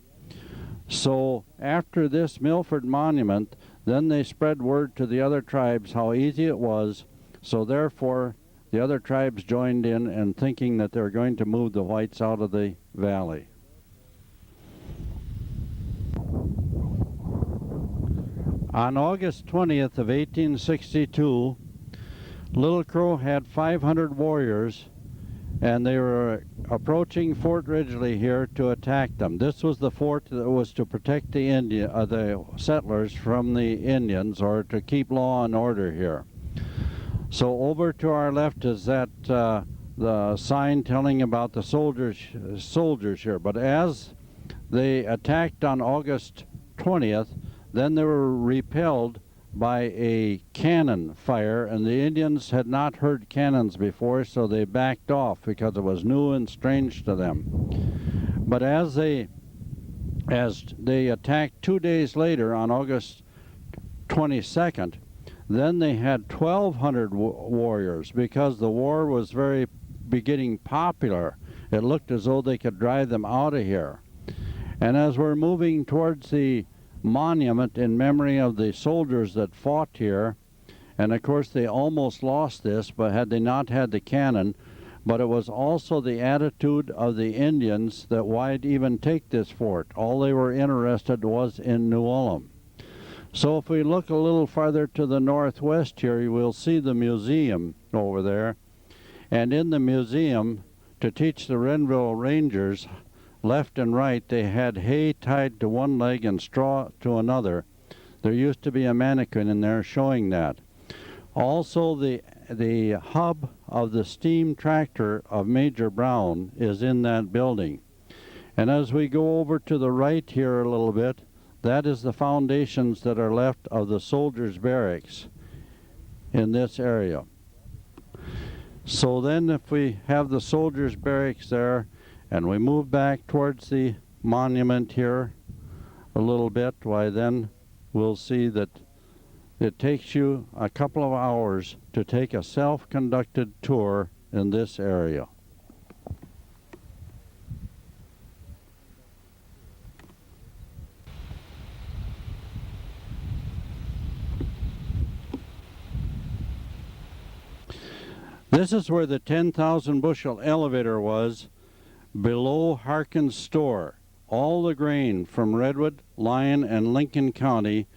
So after this Milford Monument, then they spread word to the other tribes how easy it was. So therefore, the other tribes joined in thinking that they were going to move the whites out of the valley. On August 20th of 1862, Little Crow had 500 warriors, and they were approaching Fort Ridgely here to attack them. This was the fort that was to protect the settlers from the Indians, or to keep law and order here. So over to our left is that the sign telling about the soldiers here. But as they attacked on August 20th, then they were repelled by a cannon fire, and the Indians had not heard cannons before, so they backed off because it was new and strange to them. But as they attacked 2 days later on August 22nd, then they had 1,200 warriors because the war was beginning popular. It looked as though they could drive them out of here. And as we're moving towards the monument in memory of the soldiers that fought here, and of course they almost lost this, but had they not had the cannon, but it was also the attitude of the Indians that why'd even take this fort. All they were interested was in New Ulm. So if we look a little farther to the northwest here, you will see the museum over there. And in the museum, to teach the Renville Rangers left and right, they had hay tied to one leg and straw to another. There used to be a mannequin in there showing that. Also, the hub of the steam tractor of Major Brown is in that building. And as we go over to the right here a little bit, that is the foundations that are left of the soldiers' barracks in this area. So then if we have the soldiers' barracks there, and we move back towards the monument here a little bit, why then we'll see that it takes you a couple of hours to take a self-conducted tour in this area. This is where the 10,000 bushel elevator was, below Harkin's store. All the grain from Redwood, Lyon, and Lincoln County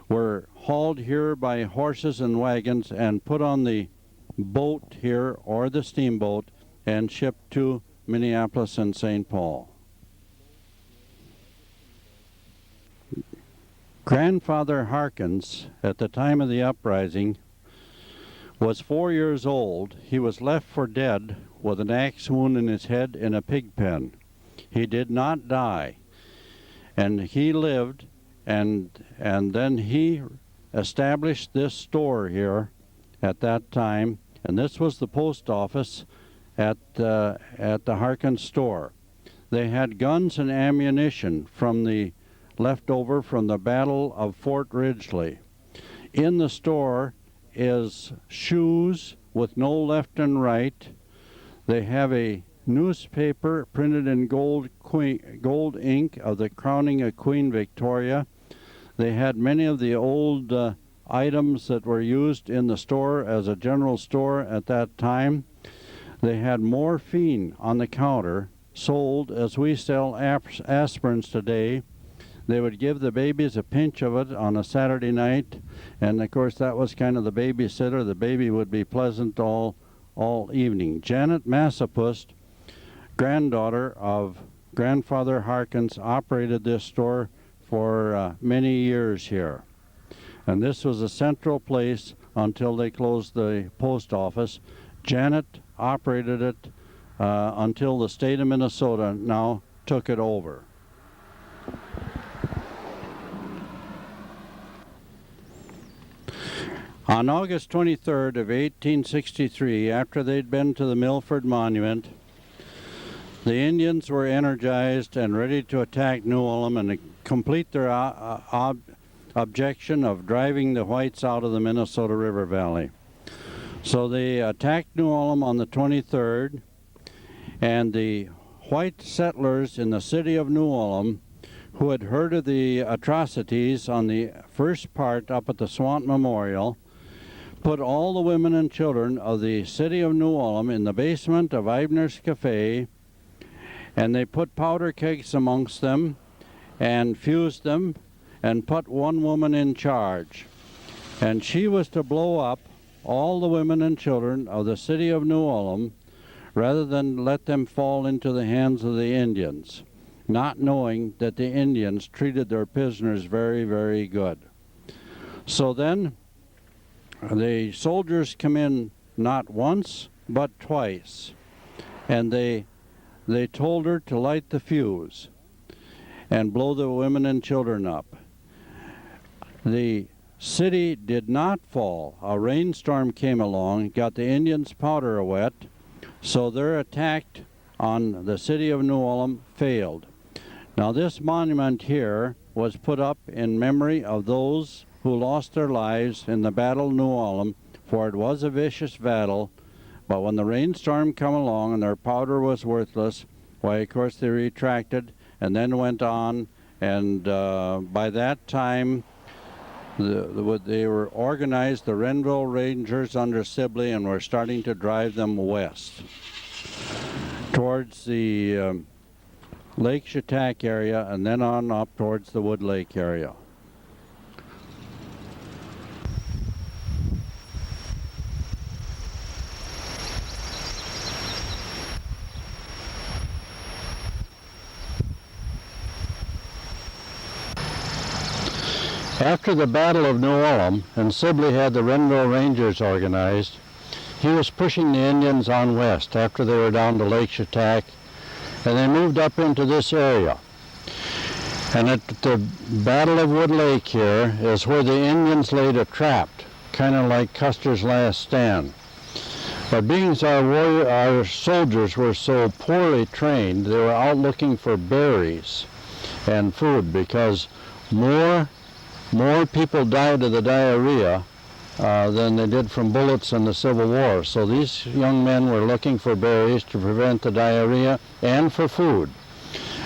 were hauled here by horses and wagons and put on the boat here, or the steamboat, and shipped to Minneapolis and St. Paul. Grandfather Harkins, at the time of the uprising, was 4 years old. He was left for dead with an axe wound in his head in a pig pen. He did not die, and he lived, and then he established this store here at that time, and this was the post office at the Harkins store. They had guns and ammunition from the leftover from the Battle of Fort Ridgely. In the store is shoes with no left and right. They have a newspaper printed in gold ink of the crowning of Queen Victoria. They had many of the old items that were used in the store as a general store at that time. They had morphine on the counter, sold as we sell aspirins today. They would give the babies a pinch of it on a Saturday night, and of course that was kind of the babysitter. The baby would be pleasant all evening. Janet Massapust, granddaughter of grandfather Harkins operated this store for many years here. And this was a central place until they closed the post office. Janet operated it until the state of Minnesota now took it over. On August 23rd of 1863, after they'd been to the Milford Monument, the Indians were energized and ready to attack New Ulm and complete their objection of driving the whites out of the Minnesota River Valley. So they attacked New Ulm on the 23rd, and the white settlers in the city of New Ulm, who had heard of the atrocities on the first part up at the Swamp Memorial, put all the women and children of the city of New Ulm in the basement of Eibner's Cafe, and they put powder kegs amongst them and fused them and put one woman in charge. And she was to blow up all the women and children of the city of New Ulm rather than let them fall into the hands of the Indians, not knowing that the Indians treated their prisoners very, very good. So then the soldiers come in not once but twice, and they told her to light the fuse and blow the women and children up. The city did not fall. A rainstorm came along, got the Indians' powder wet, so their attack on the city of New Ulm failed. Now this monument here was put up in memory of those who lost their lives in the Battle of New Ulm, for it was a vicious battle, but when the rainstorm come along and their powder was worthless, why, of course, they retracted and then went on, and by that time they were organized, the Renville Rangers under Sibley, and were starting to drive them west towards the Lake Chautauqua area and then on up towards the Wood Lake area. After the Battle of New Ulm, and Sibley had the Renville Rangers organized, he was pushing the Indians on west after they were down to Lake Chautauqua, and they moved up into this area. And at the Battle of Wood Lake here is where the Indians laid a trap, kind of like Custer's Last Stand. But being as our soldiers were so poorly trained, they were out looking for berries and food, because more people died of the diarrhea than they did from bullets in the Civil War. So these young men were looking for berries to prevent the diarrhea and for food.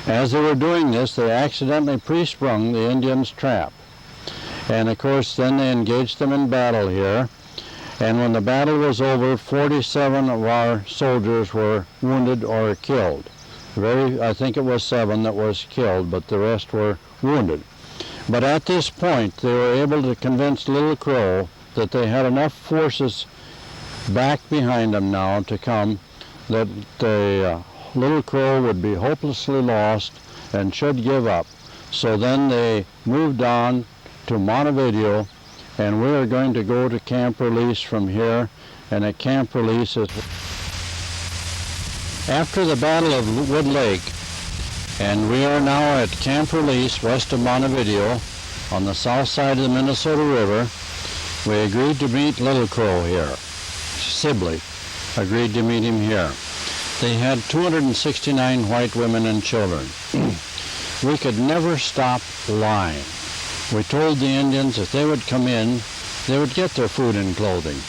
As they were doing this, they accidentally pre-sprung the Indians' trap. And of course, then they engaged them in battle here. And when the battle was over, 47 of our soldiers were wounded or killed. I think it was 7 that was killed, but the rest were wounded. But at this point, they were able to convince Little Crow that they had enough forces back behind them now to come, that the Little Crow would be hopelessly lost and should give up. So then they moved on to Montevideo, and we are going to go to Camp Release from here, and at Camp Release is... After the Battle of Wood Lake, and we are now at Camp Release, west of Montevideo, on the south side of the Minnesota River. We agreed to meet Little Crow here. Sibley agreed to meet him here. They had 269 white women and children. We could never stop lying. We told the Indians if they would come in, they would get their food and clothing.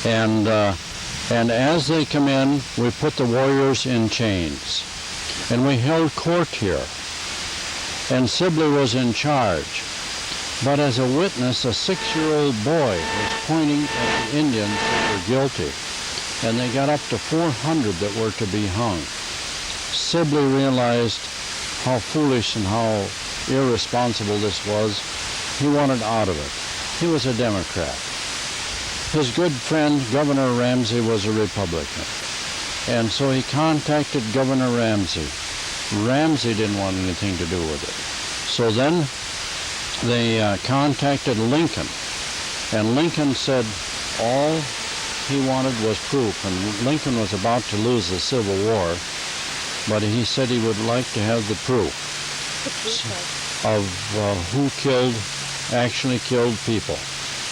And as they come in, we put the warriors in chains. And we held court here. And Sibley was in charge. But as a witness, a 6-year-old boy was pointing at the Indians that were guilty. And they got up to 400 that were to be hung. Sibley realized how foolish and how irresponsible this was. He wanted out of it. He was a Democrat. His good friend, Governor Ramsey, was a Republican. And so he contacted Governor Ramsey. Ramsey didn't want anything to do with it. So then they contacted Lincoln, and Lincoln said all he wanted was proof, and Lincoln was about to lose the Civil War, but he said he would like to have the proof of who actually killed people.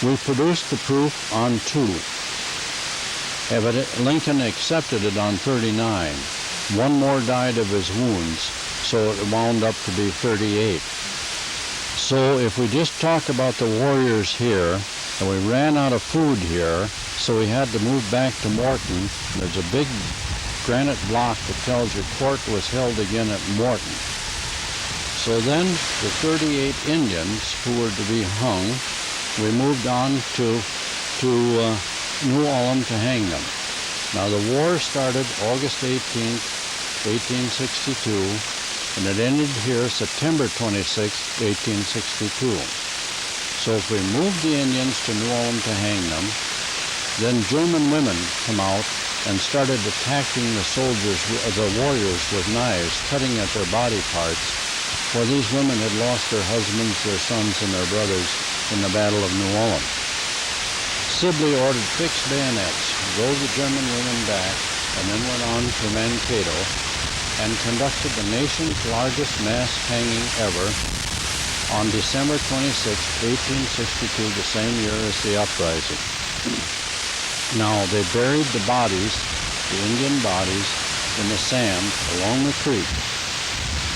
We produced the proof on 2. But Lincoln accepted it on 39. One more died of his wounds, so it wound up to be 38. So if we just talk about the warriors here, and we ran out of food here, so we had to move back to Morton. There's a big granite block that tells you court was held again at Morton. So then the 38 Indians who were to be hung, we moved on to New Ulm to hang them. Now the war started August 18th, 1862, and it ended here September 26th, 1862. So if we moved the Indians to New Ulm to hang them, then German women come out and started attacking the soldiers, the warriors, with knives, cutting at their body parts, for these women had lost their husbands, their sons, and their brothers in the Battle of New Ulm. Sibley ordered fixed bayonets, drove the German women back, and then went on to Mankato and conducted the nation's largest mass hanging ever on December 26, 1862, the same year as the uprising. Now, they buried the bodies, the Indian bodies, in the sand along the creek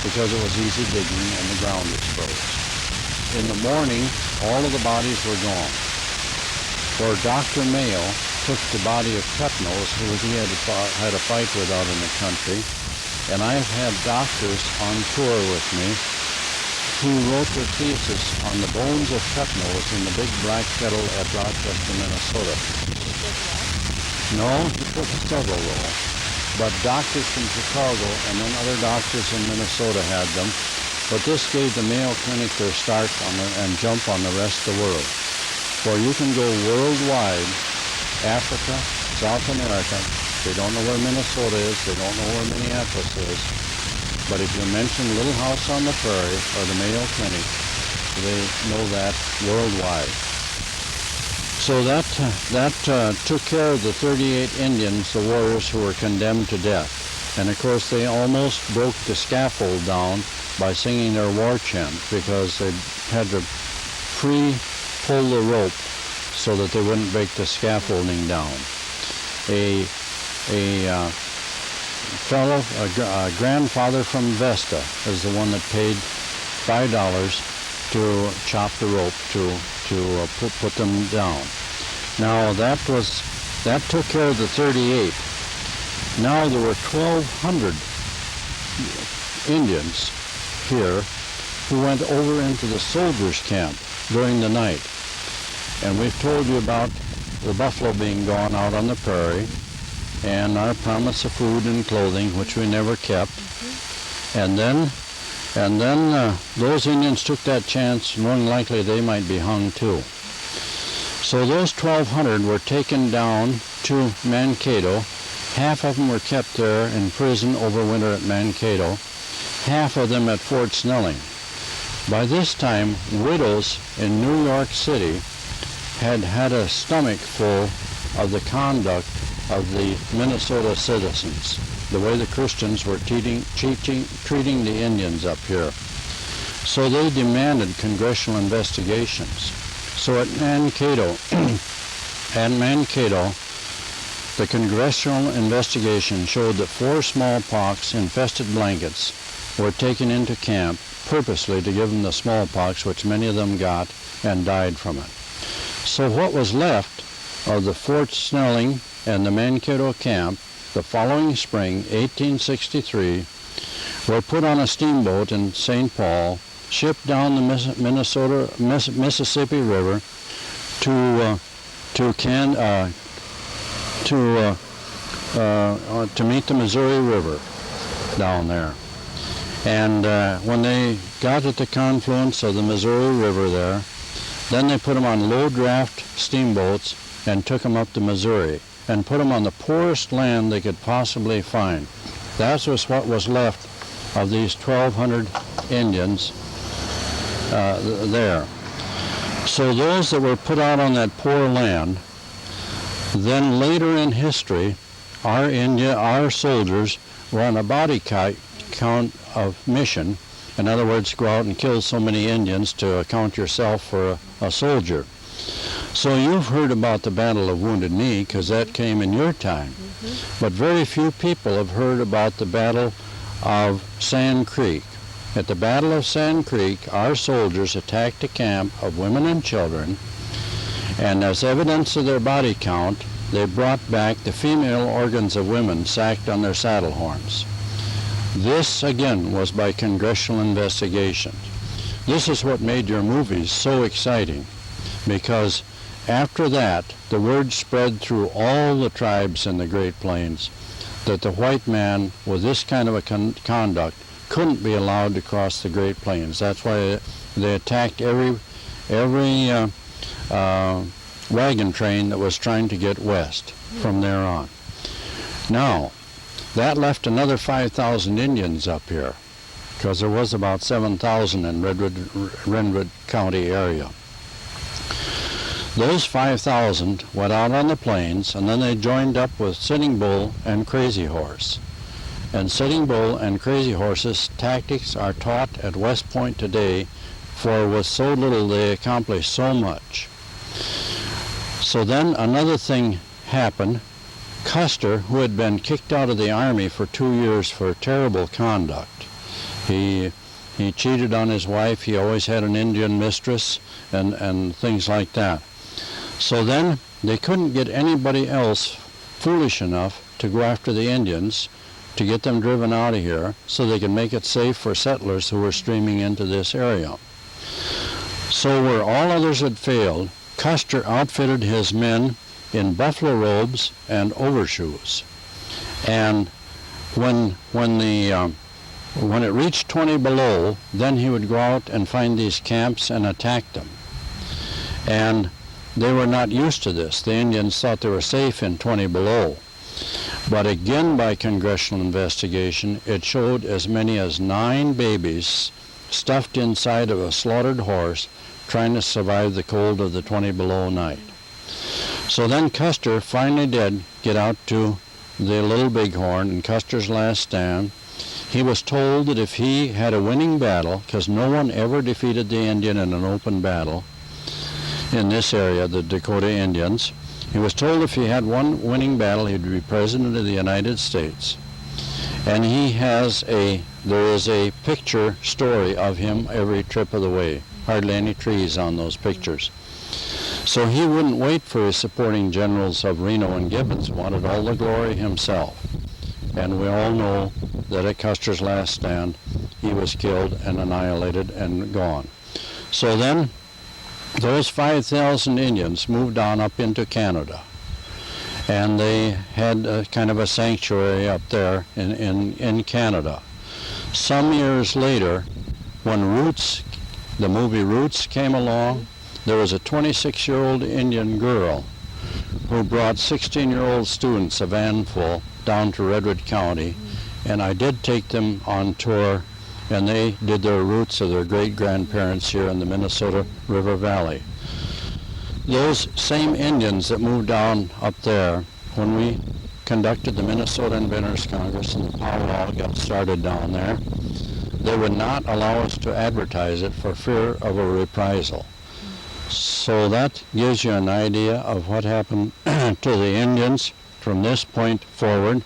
because it was easy digging and the ground exposed. In the morning, all of the bodies were gone. For Dr. Mayo took the body of Cutnose, who he had a fight with out in the country, and I've had doctors on tour with me who wrote their thesis on the bones of Cutnose in the big black kettle at Rochester, Minnesota. No, he took several though. But doctors from Chicago and then other doctors in Minnesota had them. But this gave the Mayo Clinic their start and jump on the rest of the world. For you can go worldwide, Africa, South America. They don't know where Minnesota is. They don't know where Minneapolis is. But if you mention Little House on the Prairie or the Mayo Clinic, they know that worldwide. So that took care of the 38 Indians, the warriors who were condemned to death. And of course they almost broke the scaffold down by singing their war chant because they had to pull the rope so that they wouldn't break the scaffolding down. A grandfather from Vesta is the one that paid $5 to chop the rope to put them down. Now that took care of the 38. Now there were 1,200 Indians here who went over into the soldiers' camp during the night. And we've told you about the buffalo being gone out on the prairie and our promise of food and clothing, which we never kept. And then those Indians took that chance, knowing likely they might be hung too. So those 1,200 were taken down to Mankato. Half of them were kept there in prison over winter at Mankato, half of them at Fort Snelling. By this time, widows in New York City had had a stomach full of the conduct of the Minnesota citizens, the way the Christians were treating the Indians up here. So they demanded congressional investigations. So at Mankato, the congressional investigation showed that 4 smallpox-infested blankets were taken into camp purposely to give them the smallpox, which many of them got and died from it. So what was left of the Fort Snelling and the Mankato camp the following spring, 1863, were put on a steamboat in St. Paul, shipped down the Mississippi River to meet the Missouri River down there. And when they got at the confluence of the Missouri River there, then they put them on low draft steamboats and took them up the Missouri and put them on the poorest land they could possibly find. That was what was left of these 1,200 Indians there. So those that were put out on that poor land, then later in history, our soldiers were on a body count of mission. In other words, go out and kill so many Indians to account yourself for a soldier. So you've heard about the Battle of Wounded Knee because that came in your time. But very few people have heard about the Battle of Sand Creek. At the Battle of Sand Creek, our soldiers attacked a camp of women and children, and as evidence of their body count, they brought back the female organs of women sacked on their saddle horns. This, again, was by congressional investigation. This is what made your movies so exciting, because after that, the word spread through all the tribes in the Great Plains that the white man with this kind of a conduct couldn't be allowed to cross the Great Plains. That's why they attacked every wagon train that was trying to get west from there on. Now, that left another 5,000 Indians up here, because there was about 7,000 in Redwood County area. Those 5,000 went out on the plains, and then they joined up with Sitting Bull and Crazy Horse. And Sitting Bull and Crazy Horse's tactics are taught at West Point today, for with so little they accomplished so much. So then another thing happened. Custer, who had been kicked out of the Army for 2 years for terrible conduct, he cheated on his wife, he always had an Indian mistress, and things like that. So then they couldn't get anybody else foolish enough to go after the Indians to get them driven out of here so they could make it safe for settlers who were streaming into this area. So where all others had failed, Custer outfitted his men in buffalo robes and overshoes. And when it reached 20 below, then he would go out and find these camps and attack them. And they were not used to this. The Indians thought they were safe in 20 below. But again, by congressional investigation, it showed as many as 9 babies stuffed inside of a slaughtered horse trying to survive the cold of the 20 below night. So then Custer finally did get out to the Little Bighorn in Custer's last stand. He was told that if he had a winning battle, because no one ever defeated the Indian in an open battle in this area, the Dakota Indians, he was told if he had one winning battle, he'd be President of the United States. And there is a picture story of him every trip of the way. Hardly any trees on those pictures. So he wouldn't wait for his supporting generals of Reno and Gibbons, wanted all the glory himself. And we all know that at Custer's last stand, he was killed and annihilated and gone. So then, those 5,000 Indians moved on up into Canada. And they had a kind of a sanctuary up there in Canada. Some years later, when the movie Roots came along, there was a 26-year-old Indian girl who brought 16-year-old students, a van full, down to Redwood County, and I did take them on tour, and they did their roots of their great-grandparents here in the Minnesota River Valley. Those same Indians that moved down up there, when we conducted the Minnesota Inventors Congress and the powwow got started down there, they would not allow us to advertise it for fear of a reprisal. So that gives you an idea of what happened to the Indians from this point forward.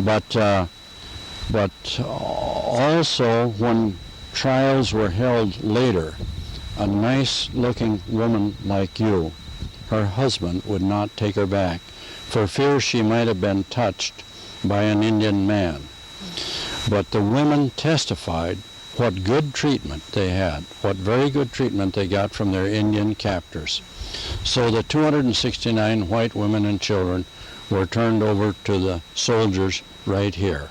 But also when trials were held later, a nice-looking woman like you, her husband would not take her back for fear she might have been touched by an Indian man. But the women testified what good treatment they had, what very good treatment they got from their Indian captors. So the 269 white women and children were turned over to the soldiers right here.